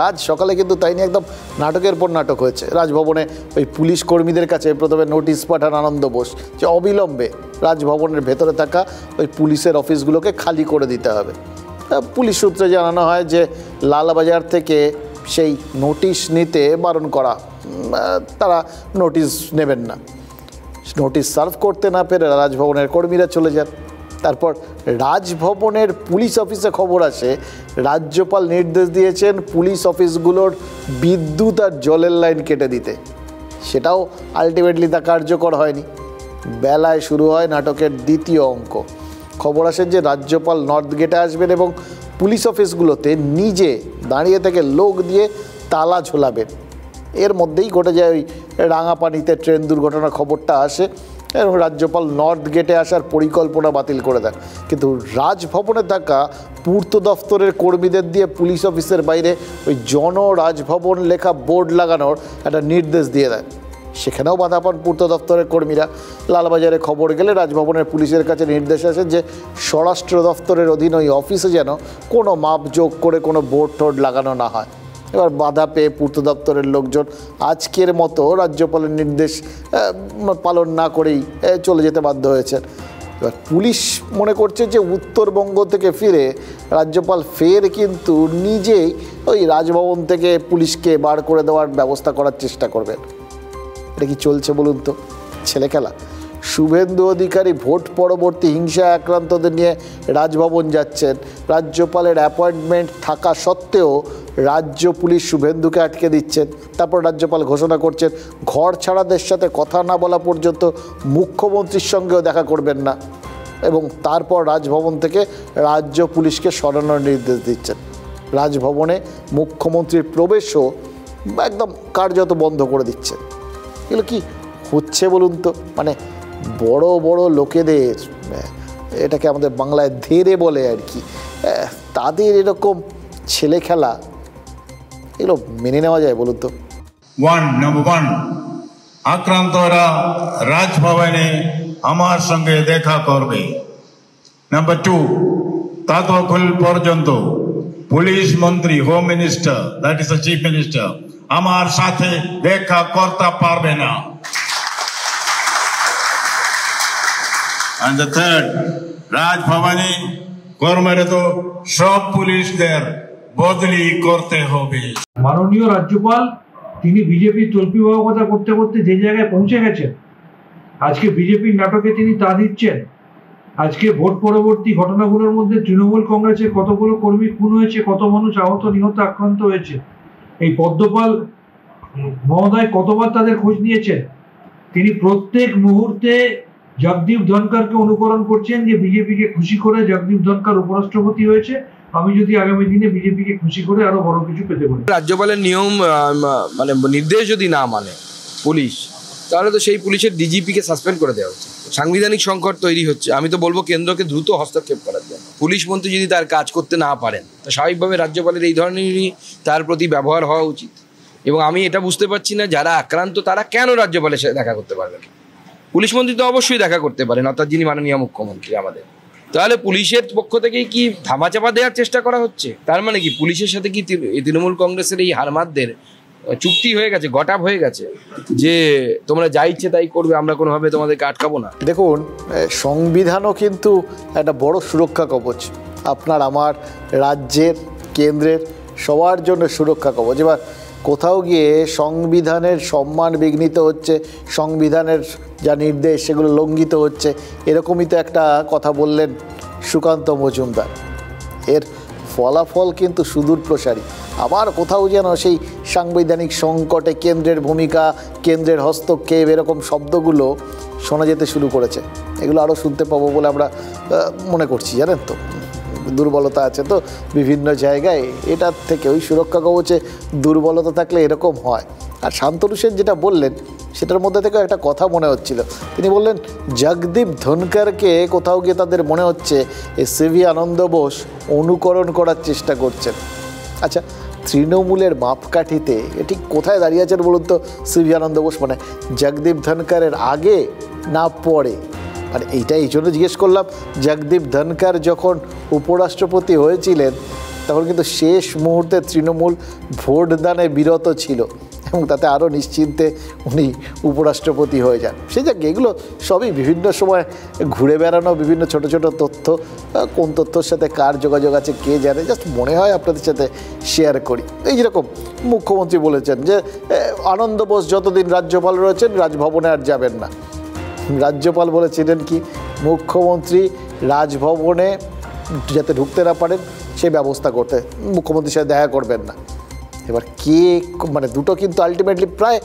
আজ সকালে কিন্তু তাই নিয়ে একদম নাটকের পর নাটক হয়েছে। রাজভবনে ওই পুলিশ কর্মীদের কাছে প্রথমে নোটিশ পাঠান আনন্দ বোস যে অবিলম্বে রাজভবনের ভেতরে থাকা ওই পুলিশের অফিসগুলোকে খালি করে দিতে হবে। পুলিশ সূত্রে জানানো হয় যে লালবাজার থেকে সেই নোটিশ নিতে বারণ করা, তারা নোটিশ নেবেন না। নোটিশ সার্ভ করতে না পেরে রাজভবনের কর্মীরা চলে যান। তারপর রাজভবনের পুলিশ অফিসে খবর আসে রাজ্যপাল নির্দেশ দিয়েছেন পুলিশ অফিসগুলোর বিদ্যুৎ আর জলের লাইন কেটে দিতে। সেটাও আলটিমেটলি তা কার্যকর হয়নি। বেলায় শুরু হয় নাটকের দ্বিতীয় অঙ্ক। খবর আসে যে রাজ্যপাল নর্থ গেটে আসবেন এবং পুলিশ অফিসগুলোতে নিজে দাঁড়িয়ে থেকে লোক দিয়ে তালা ঝোলাবেন। এর মধ্যেই ঘটে যায় ওই রাঙাপানিতে ট্রেন দুর্ঘটনার খবরটা আসে এবং রাজ্যপাল নর্থ গেটে আসার পরিকল্পনা বাতিল করে দেন। কিন্তু রাজভবনে থাকা পূর্ত দফতরের কর্মীদের দিয়ে পুলিশ অফিসের বাইরে ওই রাজভবন লেখা বোর্ড লাগানোর একটা নির্দেশ দিয়ে দেয়। সেখানেও বাধা পান পূর্ত দফতরের কর্মীরা। লালবাজারে খবর গেলে রাজভবনের পুলিশের কাছে নির্দেশ আসে যে স্বরাষ্ট্র দফতরের অধীন ওই অফিসে যেন কোনো মাপ যোগ করে কোনো বোর্ড টোর্ড লাগানো না হয়। এবার বাধা পেয়ে পূর্ত দপ্তরের লোকজন আজকের মতো রাজ্যপালের নির্দেশ পালন না করেই চলে যেতে বাধ্য হয়েছেন। এবার পুলিশ মনে করছে যে উত্তরবঙ্গ থেকে ফিরে রাজ্যপাল ফের কিন্তু নিজেই ওই রাজভবন থেকে পুলিশকে বার করে দেওয়ার ব্যবস্থা করার চেষ্টা করবেন। এটা কি চলছে বলুন তো? ছেলে খেলা। শুভেন্দু অধিকারী ভোট পরবর্তী হিংসা আক্রান্তদের নিয়ে রাজভবন যাচ্ছেন। রাজ্যপালের অ্যাপয়েন্টমেন্ট থাকা সত্ত্বেও রাজ্য পুলিশ শুভেন্দুকে আটকে দিচ্ছেন। তারপর রাজ্যপাল ঘোষণা করছেন ঘর ছাড়াদের সাথে কথা না বলা পর্যন্ত মুখ্যমন্ত্রীর সঙ্গেও দেখা করবেন না, এবং তারপর রাজভবন থেকে রাজ্য পুলিশকে সরানোর নির্দেশ দিচ্ছেন। রাজভবনে মুখ্যমন্ত্রীর প্রবেশও একদম কার্যত বন্ধ করে দিচ্ছেন। এগুলো কি হচ্ছে বলুন তো? মানে বড় বড় লোকেদের, এটাকে আমাদের বাংলায় ধেরে বলে আর কি, তাদের এরকম ছেলে খেলা, এগুলো মেনে নেওয়া যায় বলুন তো? নাম্বার ওয়ান, আক্রান্তরা রাজভবনে আমার সঙ্গে দেখা করবে। নাম্বার টু, ততক্ষণ পর্যন্ত পুলিশ মন্ত্রী, home minister, that is the chief minister, আমার সাথে দেখা করতে পারবে না। And the third, রাজভবনে কর্মরত সব পুলিশদের বদলি করতে হবে। মাননীয় রাজ্যপাল তিনি বিজেপির তল্পিবাহকতা করতে করতে যে জায়গায় পৌঁছে গেছেন, আজকে বিজেপির নাটকে তিনি তা দিচ্ছেন। আজকে ভোট পরবর্তী ঘটনাগুলোর মধ্যে তৃণমূল কংগ্রেসের কতগুলো কর্মী খুন হয়েছে, কত মানুষ আহত, নিহত, আক্রান্ত হয়েছে, এই পদ্মপাল মহোদয় কতবার তাদের খোঁজ নিয়েছেন। তিনি প্রত্যেক মুহূর্তে জগদীপ ধনকরকে অনুকরণ করছেন যে বিজেপিকে খুশি করে জগদীপ ধনকর উপরাষ্ট্রপতি হয়েছে, আমি যদি আগামী দিনে বিজেপিকে খুশি করে আরো বড় কিছু পেতে পারি। রাজ্যপালের নিয়ম মানে নির্দেশ যদি না মানে পুলিশ, তাহলে তো সেই পুলিশের ডিজিপিকে সাসপেন্ড করে দেওয়া উচিত। সাংবিধানিক সংকট তৈরি হচ্ছে, আমি তো বলবো কেন্দ্রকে দ্রুত হস্তক্ষেপ করার জন্য। পুলিশ মন্ত্রী যদি তার কাজ করতে না পারেন, তো স্বাভাবিকভাবে রাজ্যপালের এই ধরনেরই তার প্রতি ব্যবহার হওয়া উচিত। এবং আমি এটা বুঝতে পারছি না যারা আক্রান্ত তারা কেন রাজ্যপালের সাথে দেখা করতে পারবেন। পুলিশ মন্ত্রী তো অবশ্যই দেখা করতে পারেন, অর্থাৎ যিনি মাননীয় মুখ্যমন্ত্রী আমাদের। তাহলে পুলিশের পক্ষ থেকে কি ধামাচাপা দেওয়ার চেষ্টা করা হচ্ছে? তার মানে কি পুলিশের সাথে কি তৃণমূল কংগ্রেসের এই হারমাদদের চুক্তি হয়ে গেছে, গটাপ হয়ে গেছে যে তোমরা যা ইচ্ছে তাই করবে, আমরা কোনোভাবে তোমাদেরকে আটকাবো না? দেখুন, সংবিধানও কিন্তু একটা বড় সুরক্ষা কবচ। আপনার আমার রাজ্যের, কেন্দ্রের সবার জন্য সুরক্ষা কবচ। এবার কোথাও গিয়ে সংবিধানের সম্মান বিঘ্নিত হচ্ছে, সংবিধানের যা নির্দেশ সেগুলো লঙ্ঘিত হচ্ছে, এরকমই তো একটা কথা বললেন সুকান্ত মজুমদার। এর ফলাফল কিন্তু সুদূর প্রসারী। আবার কোথাও যেন সেই সাংবিধানিক সংকটে কেন্দ্রের ভূমিকা, কেন্দ্রের হস্তক্ষেপ, এরকম শব্দগুলো শোনা যেতে শুরু করেছে। এগুলো আরও শুনতে পাবো বলে আমরা মনে করছি। জানেন তো, দুর্বলতা আছে তো বিভিন্ন জায়গায়, এটার থেকে ওই সুরক্ষা কবচে দুর্বলতা থাকলে এরকম হয়। আর শান্তনু সেন যেটা বললেন সেটার মধ্যে থেকে একটা কথা মনে হচ্ছিল। তিনি বললেন জগদীপ ধনকরকে কোথাও গিয়ে তাদের মনে হচ্ছে এই সিভি আনন্দ বোস অনুকরণ করার চেষ্টা করছেন। আচ্ছা, তৃণমূলের মাপকাঠিতে এটি কোথায় দাঁড়িয়ে আছেন বলুন তো সিভি আনন্দ বোস? মানে জগদীপ ধনকরের আগে না পরে? আর এইটা এই জন্য জিজ্ঞেস করলাম, জগদীপ ধনকর যখন উপরাষ্ট্রপতি হয়েছিলেন তখন কিন্তু শেষ মুহূর্তে তৃণমূল ভোটদানে বিরত ছিল এবং তাতে আরও নিশ্চিন্তে উনি উপরাষ্ট্রপতি হয়ে যান। সেই জায়গায় এগুলো সবই বিভিন্ন সময় ঘুরে বেড়ানো বিভিন্ন ছোট ছোট তথ্য, কোন তথ্যর সাথে কার যোগাযোগ আছে কে জানে, জাস্ট মনে হয় আপনাদের সাথে শেয়ার করি। এই যেরকম মুখ্যমন্ত্রী বলেছেন যে আনন্দ বোস যতদিন রাজ্যপাল রয়েছেন রাজভবনে আর যাবেন না। রাজ্যপাল বলেছিলেন কি, মুখ্যমন্ত্রী রাজভবনে যাতে ঢুকতে না পারেন সেই ব্যবস্থা করতে, মুখ্যমন্ত্রীর সাথে দেখা করবেন না। এবার কে মানে দুটো কিন্তু আলটিমেটলি প্রায়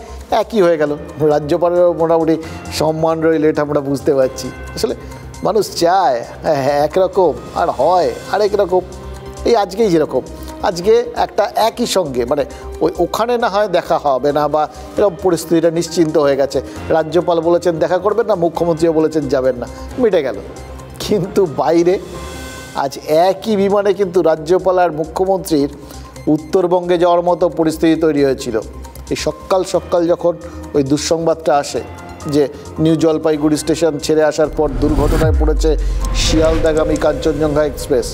একই হয়ে গেল। রাজ্যপালেরও মোটামুটি সম্মান রইল, এটা আমরা বুঝতে পারছি। আসলে মানুষ চায় একরকম আর হয় আরেক রকম। এই আজকেই যেরকম, আজকে একটা একই সঙ্গে মানে ওখানে না হয় দেখা হবে না বা এরকম পরিস্থিতিটা নিশ্চিন্ত হয়ে গেছে, রাজ্যপাল বলেছেন দেখা করবেন না, মুখ্যমন্ত্রীও বলেছেন যাবেন না, মিটে গেল। কিন্তু বাইরে আজ একই বিমানে কিন্তু রাজ্যপাল আর মুখ্যমন্ত্রীর উত্তরবঙ্গে যাওয়ার মতো পরিস্থিতি তৈরি হয়েছিল। এই সকাল সকাল যখন ওই দুঃসংবাদটা আসে যে নিউ জলপাইগুড়ি স্টেশন ছেড়ে আসার পর দুর্ঘটনায় পড়েছে শিয়ালদাগামী কাঞ্চনজঙ্ঘা এক্সপ্রেস,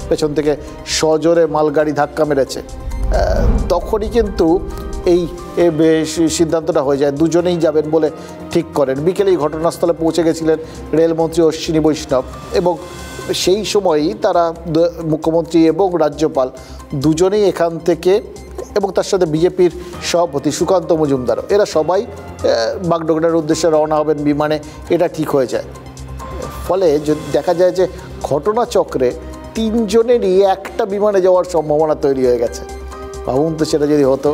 পেছন থেকে সজোরে মালগাড়ি ধাক্কা মেরেছে, তখনই কিন্তু এই সিদ্ধান্তটা হয়ে যায়। দুজনেই যাবেন বলে ঠিক করেন। বিকেলেই ঘটনাস্থলে পৌঁছে গেছিলেন রেলমন্ত্রী অশ্বিনী বৈষ্ণব এবং সেই সময়ই তারা মুখ্যমন্ত্রী এবং রাজ্যপাল দুজনেই এখান থেকে এবং তার সাথে বিজেপির সভাপতি সুকান্ত মজুমদারও, এরা সবাই বাগডোগরার উদ্দেশ্যে রওনা হবেন বিমানে, এটা ঠিক হয়ে যায়। ফলে দেখা যায় যে ঘটনাচক্রে তিনজনেরই একটা বিমানে যাওয়ার সম্ভাবনা তৈরি হয়ে গেছে। ভাবুন তো সেটা যদি হতো,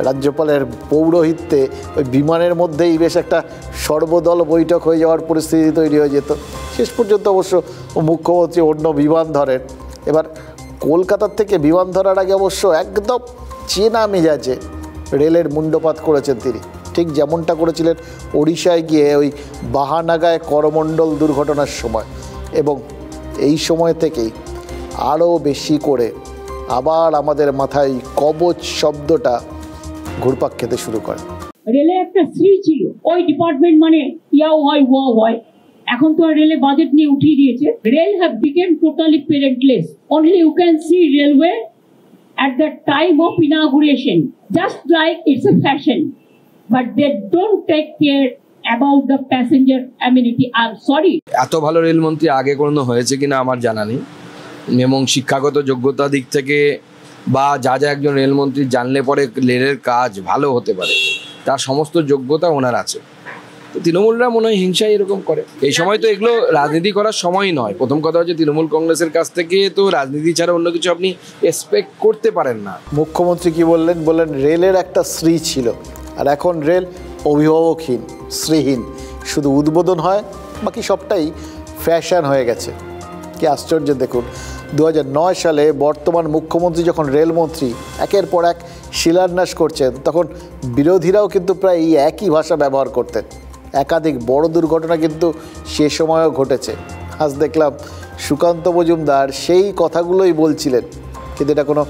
রাজ্যপালের পৌরোহিত্যে ওই বিমানের মধ্যেই বেশ একটা সর্বদল বৈঠক হয়ে যাওয়ার পরিস্থিতি তৈরি হয়ে যেত। শেষ পর্যন্ত অবশ্য মুখ্যমন্ত্রী অন্য বিমান ধরেন। এবার কলকাতার থেকে বিমান ধরার আগে অবশ্য একদম চেনা মেজাজে রেলের মুণ্ডপাত করেছেন তিনি, ঠিক যেমনটা করেছিলেন ওড়িশায় গিয়ে ওই বাহানাগায় করমণ্ডল দুর্ঘটনার সময়। এবং এই সময় থেকেই আরও বেশি করে আবার আমাদের মাথায় কবচ শব্দটা ঘুরপাক খেতে শুরু করে। রেলে একটা শ্রী ছিল, ওই ডিপার্টমেন্ট মানে ইয়াও হয় ওয়াও হয়, এখন তো রেলে বাজেট নিয়ে উঠিয়ে দিয়েছে। Rail have become totally parentless. Only you can see railway at the time of inauguration, just like it's a fashion, but they don't take care about the passenger amenity. I'm sorry. এত ভালো রেলমন্ত্রী আগে কোনো হয়েছে কিনা আমার জানা নেই, এবং শিক্ষাগত যোগ্যতা দিক থেকে বা যা যা একজন রেলমন্ত্রী জানলে পরে রেলের কাজ ভালো হতে পারে তার সমস্ত যোগ্যতা ওনার আছে। তো তৃণমূলরা মনে হয় হিংসাই এরকম করে। এই সময় তো এগুলো রাজনীতি করার সময় নয়। প্রথম কথা হচ্ছে তৃণমূল কংগ্রেসের কাছ থেকে তো রাজনীতি ছাড়া অন্য কিছু আপনি এক্সপেক্ট করতে পারেন না। মুখ্যমন্ত্রী কি বললেন? বললেন রেলের একটা শ্রী ছিল, আর এখন রেল অভিভাবকহীন, শ্রীহীন, শুধু উদ্বোধন হয়, বাকি সবটাই ফ্যাশন হয়ে গেছে। কি আশ্চর্য দেখুন, 2009 সালে বর্তমান মুখ্যমন্ত্রী যখন রেলমন্ত্রী একের পর এক শিলান্যাস করছেন, তখন বিরোধীরাও কিন্তু প্রায় এই একই ভাষা ব্যবহার করতেন। একাধিক বড় দুর্ঘটনা কিন্তু সে সময়ও ঘটেছে। আজ দেখলাম সুকান্ত মজুমদার সেই কথাগুলোই বলছিলেন, কিন্তু এটা কোনো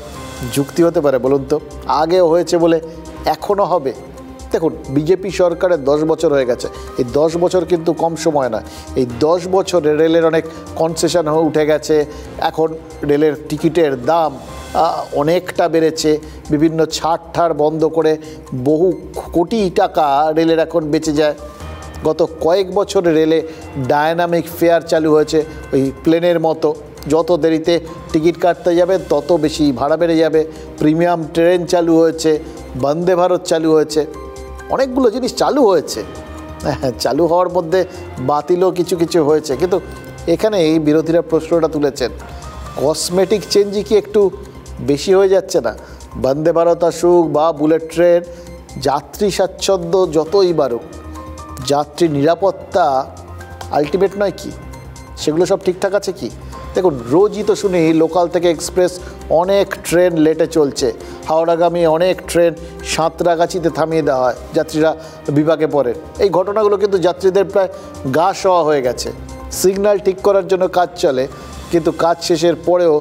যুক্তি হতে পারে বলুন তো? আগেও হয়েছে বলে এখনও হবে? দেখুন, বিজেপি সরকারের 10 বছর হয়ে গেছে। এই 10 বছর কিন্তু কম সময় নয়। এই 10 বছরে রেলের অনেক কনসেশন হয়ে উঠে গেছে। এখন রেলের টিকিটের দাম অনেকটা বেড়েছে, বিভিন্ন ছাড় বন্ধ করে বহু কোটি টাকা রেলের এখন বেঁচে যায়। গত কয়েক বছরে রেলে ডায়নামিক ফেয়ার চালু হয়েছে, ওই প্লেনের মতো, যত দেরিতে টিকিট কাটতে যাবে তত বেশি ভাড়া বেড়ে যাবে। প্রিমিয়াম ট্রেন চালু হয়েছে, বন্দে ভারত চালু হয়েছে, অনেকগুলো জিনিস চালু হয়েছে। চালু হওয়ার মধ্যে বাতিলও কিছু কিছু হয়েছে। কিন্তু এখানে এই বিরোধীরা প্রশ্নটা তুলেছেন, কসমেটিক চেঞ্জই কি একটু বেশি হয়ে যাচ্ছে না? বন্দে ভারত আসুক বা বুলেট ট্রেন, যাত্রী স্বাচ্ছন্দ্য যতই বাড়ুক, যাত্রী নিরাপত্তা আলটিমেট নয় কি? সেগুলো সব ঠিকঠাক আছে কি? দেখুন, রোজই তো শুনি লোকাল থেকে এক্সপ্রেস অনেক ট্রেন লেটে চলছে, হাওড়াগামী অনেক ট্রেন সাঁতরাগাছিতে থামিয়ে দেওয়া হয়, যাত্রীরা বিভাগে পড়েন। এই ঘটনাগুলো কিন্তু যাত্রীদের প্রায় গা সওয়া হয়ে গেছে। সিগন্যাল ঠিক করার জন্য কাজ চলে, কিন্তু কাজ শেষের পরেও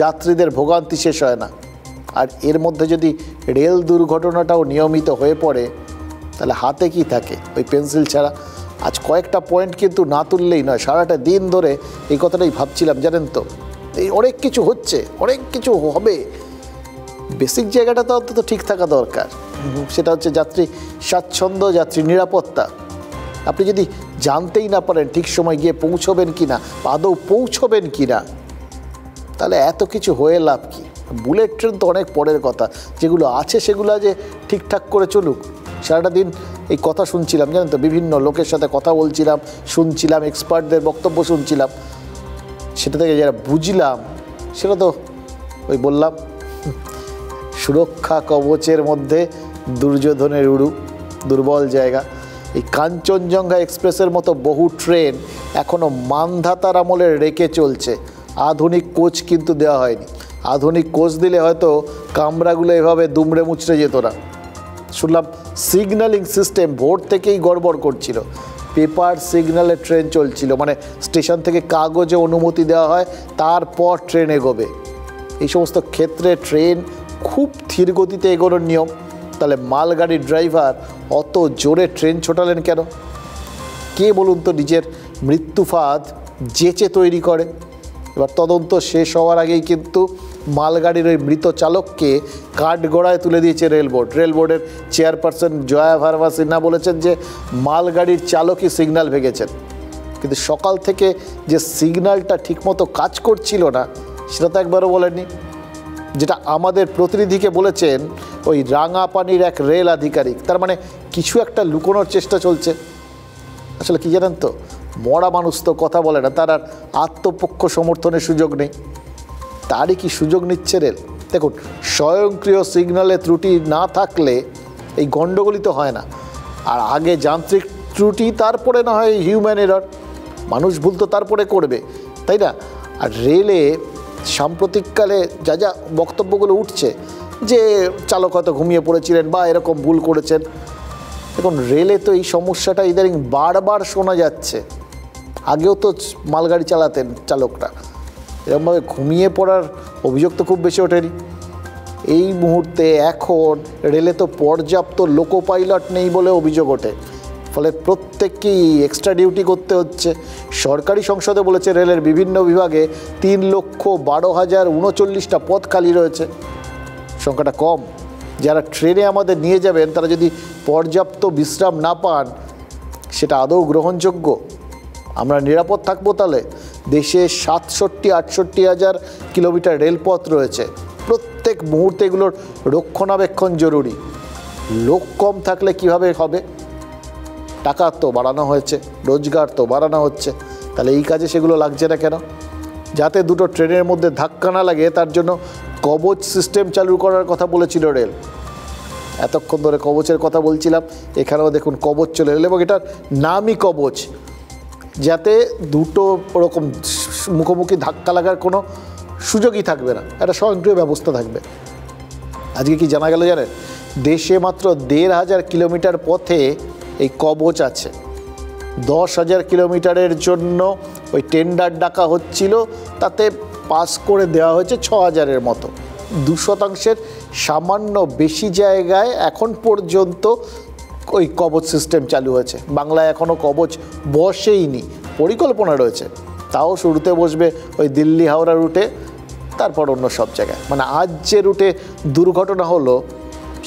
যাত্রীদের ভোগান্তি শেষ হয় না। আর এর মধ্যে যদি রেল দুর্ঘটনাটাও নিয়মিত হয়ে পড়ে, তাহলে হাতে কি থাকে ওই পেন্সিল ছাড়া? আজ কয়েকটা পয়েন্ট কিন্তু না তুললেই নয়। সারাটা দিন ধরে এই কথাটাই ভাবছিলাম, জানেন তো, এই অনেক কিছু হচ্ছে, অনেক কিছু হবে, বেসিক জায়গাটা তো অন্তত ঠিক থাকা দরকার। সেটা হচ্ছে যাত্রী স্বাচ্ছন্দ্য, যাত্রী নিরাপত্তা। আপনি যদি জানতেই না পারেন ঠিক সময় গিয়ে পৌঁছবেন কি না, আদৌ পৌঁছবেন কি না, তাহলে এত কিছু হয়ে লাভ কি? বুলেট ট্রেন তো অনেক পরের কথা, যেগুলো আছে সেগুলো যে ঠিকঠাক করে চলুক। সারাটা দিন এই কথা শুনছিলাম, জানেন তো, বিভিন্ন লোকের সাথে কথা বলছিলাম, শুনছিলাম, এক্সপার্টদের বক্তব্য শুনছিলাম। সেটা থেকে যারা বুঝলাম সেটা তো ওই বললাম, সুরক্ষা কবচের মধ্যে দুর্যোধনের উড়ু, দুর্বল জায়গা। এই কাঞ্চনজঙ্ঘা এক্সপ্রেসের মতো বহু ট্রেন এখনও মানধাতার আমলের রেখে চলছে। আধুনিক কোচ কিন্তু দেওয়া হয়নি। আধুনিক কোচ দিলে হয়তো কামরাগুলো এভাবে দুমড়ে মুচড়ে যেত না। শুনলাম সিগন্যালিং সিস্টেম ভোর থেকেই গড়বড় করছিল। পেপার সিগন্যালে ট্রেন চলছিল, মানে স্টেশন থেকে কাগজে অনুমতি দেওয়া হয়, তারপর ট্রেন এগোবে। এই সমস্ত ক্ষেত্রে ট্রেন খুব ধীর গতিতে এগোনোর নিয়ম। তাহলে মালগাড়ির ড্রাইভার অত জোরে ট্রেন ছোটালেন কেন? কে বলুন তো নিজের মৃত্যুফাঁদ যেচে তৈরি করে? এবার তদন্ত শেষ হওয়ার আগেই কিন্তু মালগাড়ির ওই মৃত চালককে কাঠগড়ায় তুলে দিয়েছে রেলবোর্ড। রেলবোর্ডের চেয়ারপারসন জয়া ভার্মা সিনহা বলেছেন যে মালগাড়ির চালকই সিগন্যাল ভেঙেছেন, কিন্তু সকাল থেকে যে সিগন্যালটা ঠিকমতো কাজ করছিল না সেটা তো একবারও বলেননি। যেটা আমাদের প্রতিনিধিকে বলেছেন ওই রাঙাপানির এক রেল আধিকারিক। তার মানে কিছু একটা লুকোনোর চেষ্টা চলছে। আসলে কি জানেন তো, মরা মানুষ তো কথা বলে না, তার আর আত্মপক্ষ সমর্থনের সুযোগ নেই। তারই কি সুযোগ নিচ্ছে রেল? দেখুন, স্বয়ংক্রিয় সিগন্যালে ত্রুটি না থাকলে এই গণ্ডগোলই তো হয় না। আর আগে যান্ত্রিক ত্রুটি, তারপরে না হয় হিউম্যান এরর, মানুষ ভুল তো তারপরে করবে, তাই না? আর রেলে সাম্প্রতিককালে যা যা বক্তব্যগুলো উঠছে যে চালক হয়তো ঘুমিয়ে পড়েছিলেন বা এরকম ভুল করেছেন, দেখুন রেলে তো এই সমস্যাটা ইদানিং বারবার শোনা যাচ্ছে। আগেও তো মালগাড়ি চালাতেন চালকরা, এরকমভাবে ঘুমিয়ে পড়ার অভিযোগ তো খুব বেশি ওঠেনি। এই মুহূর্তে এখন রেলে তো পর্যাপ্ত লোকো পাইলট নেই বলে অভিযোগ ওঠে, ফলে প্রত্যেককেই এক্সট্রা ডিউটি করতে হচ্ছে। সরকারি সংসদে বলেছে রেলের বিভিন্ন বিভাগে 3,12,039টা পদ খালি রয়েছে। সংখ্যাটা কম। যারা ট্রেনে আমাদের নিয়ে যাবেন তারা যদি পর্যাপ্ত বিশ্রাম না পান, সেটা আদৌ গ্রহণযোগ্য? আমরা নিরাপদ থাকবো তাহলে? দেশে 67-68 হাজার কিলোমিটার রেলপথ রয়েছে। প্রত্যেক মুহূর্তে এগুলোর রক্ষণাবেক্ষণ জরুরি। লোক কম থাকলে কিভাবে হবে? টাকা তো বাড়ানো হয়েছে, রোজগার তো বাড়ানো হচ্ছে, তাহলে এই কাজে সেগুলো লাগছে না কেন? যাতে দুটো ট্রেনের মধ্যে ধাক্কা না লাগে তার জন্য কবচ সিস্টেম চালু করার কথা বলেছিল রেল। এতক্ষণ ধরে কবচের কথা বলছিলাম, এখানেও দেখুন কবচ চলে এলো, এবং এটার নামই কবচ, যাতে দুটো ওরকম মুখোমুখি ধাক্কা লাগার কোনো সুযোগই থাকবে না, একটা স্বয়ংক্রিয় ব্যবস্থা থাকবে। আজকে কি জানা গেল জানেন, দেশে মাত্র 1,500 কিলোমিটার পথে এই কবচ আছে। 10,000 কিলোমিটারের জন্য ওই টেন্ডার ডাকা হচ্ছিল, তাতে পাস করে দেওয়া হয়েছে 6,000-এর মতো। 2% সামান্য বেশি জায়গায় এখন পর্যন্ত ওই কবচ সিস্টেম চালু হয়েছে। বাংলায় এখনও কবচ বসেইনি, পরিকল্পনা রয়েছে, তাও শুরুতে বসবে ওই দিল্লি হাওড়া রুটে, তারপর অন্য সব জায়গায়। মানে আজ যে রুটে দুর্ঘটনা হলো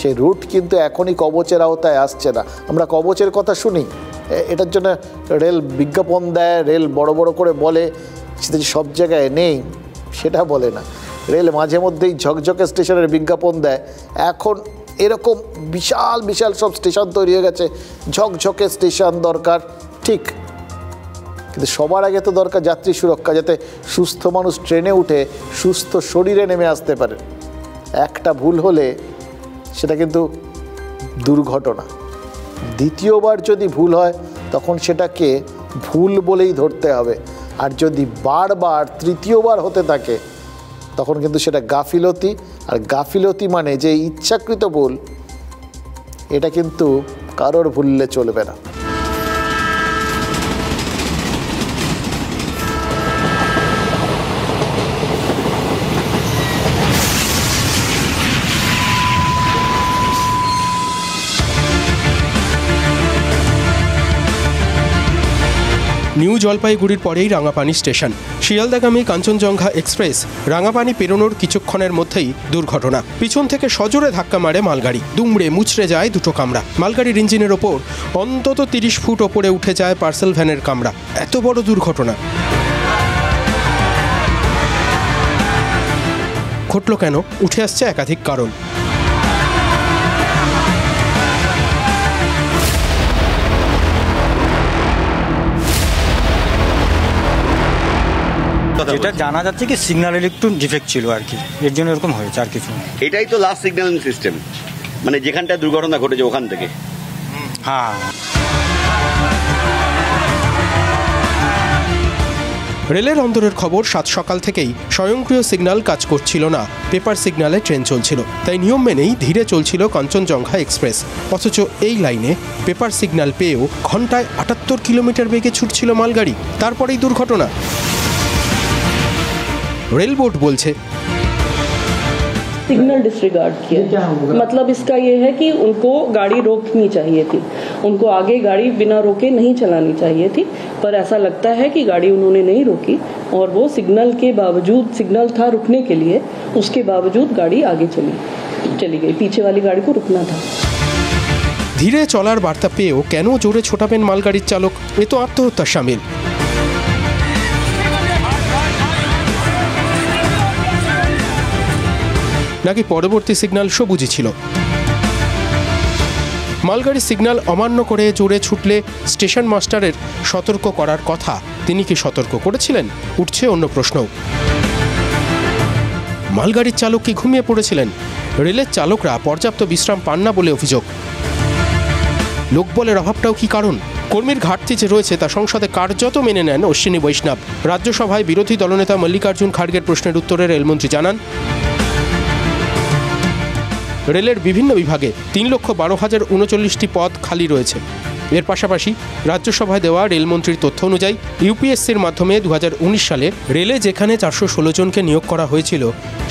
সেই রুট কিন্তু এখনই কবচের আওতায় আসছে না। আমরা কবচের কথা শুনি, এটার জন্য রেল বিজ্ঞাপন দেয়, রেল বড় বড় করে বলে, সেটা যে সব জায়গায় নেই সেটা বলে না। রেল মাঝে মধ্যেই ঝকঝকে স্টেশনের বিজ্ঞাপন দেয়। এখন এরকম বিশাল বিশাল সব স্টেশন তৈরি হয়ে গেছে, ঝকঝকে স্টেশন দরকার, ঠিক, কিন্তু সবার আগে তো দরকার যাত্রী সুরক্ষা, যাতে সুস্থ মানুষ ট্রেনে উঠে সুস্থ শরীরে নেমে আসতে পারে। একটা ভুল হলে সেটা কিন্তু দুর্ঘটনা। দ্বিতীয়বার যদি ভুল হয় তখন সেটাকে ভুল বলেই ধরতে হবে, আর যদি বারবার তৃতীয়বার হতে থাকে তখন কিন্তু সেটা গাফিলতি। আর গাফিলতি মানে যে ইচ্ছাকৃত ভুল, এটা কিন্তু কারোর ভুললে চলবে না। নিউ জলপাইগুড়ির পরেই রাঙাপানি স্টেশন। শিয়ালদাগামী কাঞ্চনজঙ্ঘা এক্সপ্রেস রাঙাপানি পেরোনোর কিছুক্ষণের মধ্যেই দুর্ঘটনা। পিছন থেকে সজোরে ধাক্কা মারে মালগাড়ি, দুমড়ে মুচড়ে যায় দুটো কামরা। মালগাড়ির ইঞ্জিনের ওপর অন্তত 30 ফুট ওপরে উঠে যায় পার্সেল ভ্যানের কামরা। এত বড় দুর্ঘটনা ঘটল কেন? উঠে আসছে একাধিক কারণ। যেটা জানা যাচ্ছে কি সিগন্যালের একটু ডিফেক্ট ছিল আর কি, এর জন্য এরকম হয়েছে আর কিছু। এটাই তো লাস্ট সিগন্যালিং সিস্টেম, মানে যেখানটা দুর্ঘটনা ঘটেছে ওখান থেকে। হ্যাঁ। রেলের অন্দরের খবর, সাত সকাল থেকেই স্বয়ংক্রিয় সিগন্যাল কাজ করছিল না, পেপার সিগন্যালে ট্রেন চলছিল, তাই নিয়ম মেনেই ধীরে চলছিল কাঞ্চনজঙ্ঘা এক্সপ্রেস। অথচ এই লাইনে পেপার সিগন্যাল পেয়েও ঘন্টায় 78 কিলোমিটার বেগে ছুটছিল মালগাড়ি, তারপরেই দুর্ঘটনা। রেল বোর্ড বলছে सिग्नल डिसरिगार्ड किया, मतलब इसका ये है कि उनको गाड़ी रोकनी चाहिए थी, उनको आगे गाड़ी बिना रोके नहीं चलानी चाहिए थी, पर ऐसा लगता है कि गाड़ी उन्होंने नहीं रोकी और वो सिग्नल के बावजूद, सिग्नल था रुकने के लिए, उसके बावजूद गाड़ी आगे चली गई, पीछे वाली गाड़ी को रुकना था। ধীরে চলার বার্তা পেয়েও কেন জোরে ছোটাবেন মালগাড়ির চালক? এ তো আত্মহত্যার শামিল। নাকি পরবর্তী সিগন্যাল সবুজই ছিল? মালগাড়ির সিগন্যাল অমান্য করে জোরে ছুটলে স্টেশন মাস্টারের সতর্ক করার কথা, তিনি কি সতর্ক করেছিলেন? উঠছে অন্য প্রশ্ন। মালগাড়ির চালক কি ঘুমিয়ে পড়েছিলেন? রেলের চালকরা পর্যাপ্ত বিশ্রাম পান না বলে অভিযোগ। লোকবলের অভাবটাও কি কারণ? কর্মীর ঘাটতি যে রয়েছে তা সংসদে কার্যত মেনে নেন অশ্বিনী বৈষ্ণব। রাজ্যসভায় বিরোধী দলনেতা মল্লিকার্জুন খাড়গের প্রশ্নের উত্তরে রেলমন্ত্রী জানান, রেলের বিভিন্ন বিভাগে 3,12,039টি পদ খালি রয়েছে। এর পাশাপাশি রাজ্যসভায় দেওয়া রেলমন্ত্রীর তথ্য অনুযায়ী ইউপিএসসির মাধ্যমে 2019 সালে রেলে যেখানে 416 জনকে নিয়োগ করা হয়েছিল,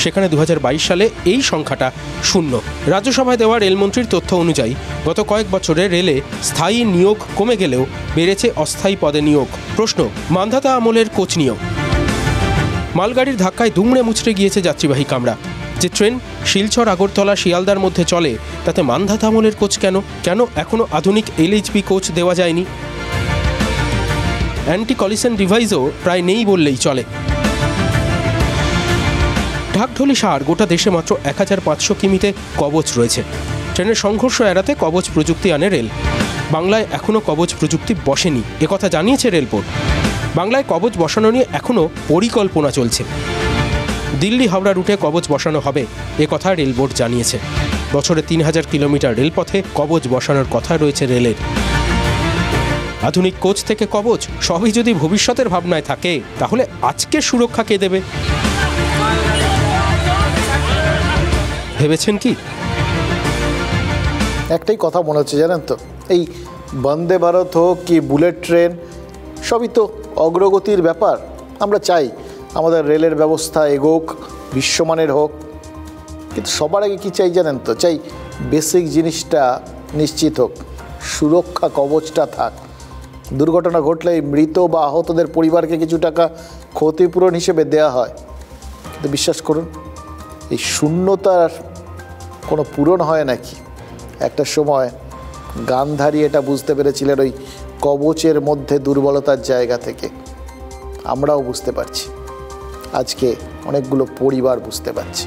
সেখানে 2022 সালে এই সংখ্যাটা 0। রাজ্যসভায় দেওয়া রেলমন্ত্রীর তথ্য অনুযায়ী গত কয়েক বছরে রেলে স্থায়ী নিয়োগ কমে গেলেও বেড়েছে অস্থায়ী পদে নিয়োগ। প্রশ্ন, মান্ধাতা আমলের কোচ নিয়োগ। মালগাড়ির ধাক্কায় দুমড়ে মুচড়ে গিয়েছে যাত্রীবাহী কামরা। যে ট্রেন শিলচর, আগরতলা, শিয়ালদার মধ্যে চলে, তাতে মান্ধাতা আমলের কোচ কেন? কেন এখনও আধুনিক এলএইচবি কোচ দেওয়া যায়নি? অ্যান্টি কলিশন ডিভাইসও প্রায় নেই বললেই চলে। ঢাকঢোলি সার গোটা দেশে মাত্র 1500 কিমিতে কবচ রয়েছে। ট্রেনের সংঘর্ষ এড়াতে কবচ প্রযুক্তি আনে রেল। বাংলায় এখনও কবচ প্রযুক্তি বসেনি, একথা জানিয়েছে রেল বোর্ড। বাংলায় কবচ বসানো নিয়ে এখনও পরিকল্পনা চলছে। দিল্লি হাওড়া রুটে কবচ বসানো হবে, একথা রেল বোর্ড জানিয়েছে। বছরে 3000 কিলোমিটার রেলপথে কবচ বসানোর কথা রয়েছে রেলের। আধুনিক কোচ থেকে কবচ সবই যদি ভবিষ্যতের ভাবনায় থাকে, তাহলে আজকের সুরক্ষা কে দেবে? ভেবেছেন কি? একটাই কথা মনে হচ্ছে জানেন তো, এই বন্দে ভারত হোক কি বুলেট ট্রেন, সবই তো অগ্রগতির ব্যাপার। আমরা চাই আমাদের রেলের ব্যবস্থা এগোক, বিশ্বমানের হোক, কিন্তু সবার আগে কী চাই জানেন তো? চাই বেসিক জিনিসটা নিশ্চিত হোক, সুরক্ষা কবচটা থাক। দুর্ঘটনা ঘটলে মৃত বা আহতদের পরিবারকে কিছু টাকা ক্ষতিপূরণ হিসেবে দেয়া হয়, কিন্তু বিশ্বাস করুন এই শূন্যতার কোনো পূরণ হয় নাকি? একটা সময় গান্ধারী এটা বুঝতে পেরেছিলেন ওই কবচের মধ্যে দুর্বলতার জায়গা থেকে। আমরাও বুঝতে পারছি, আজকে অনেকগুলো পরিবার বুঝতে পারছে।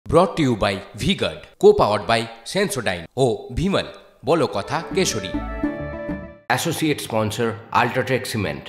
Brought to you by V-Guard, co-powered by Sensodyne O Bhimal, বলো কথা Keshari. Associate sponsor Ultratech Cement.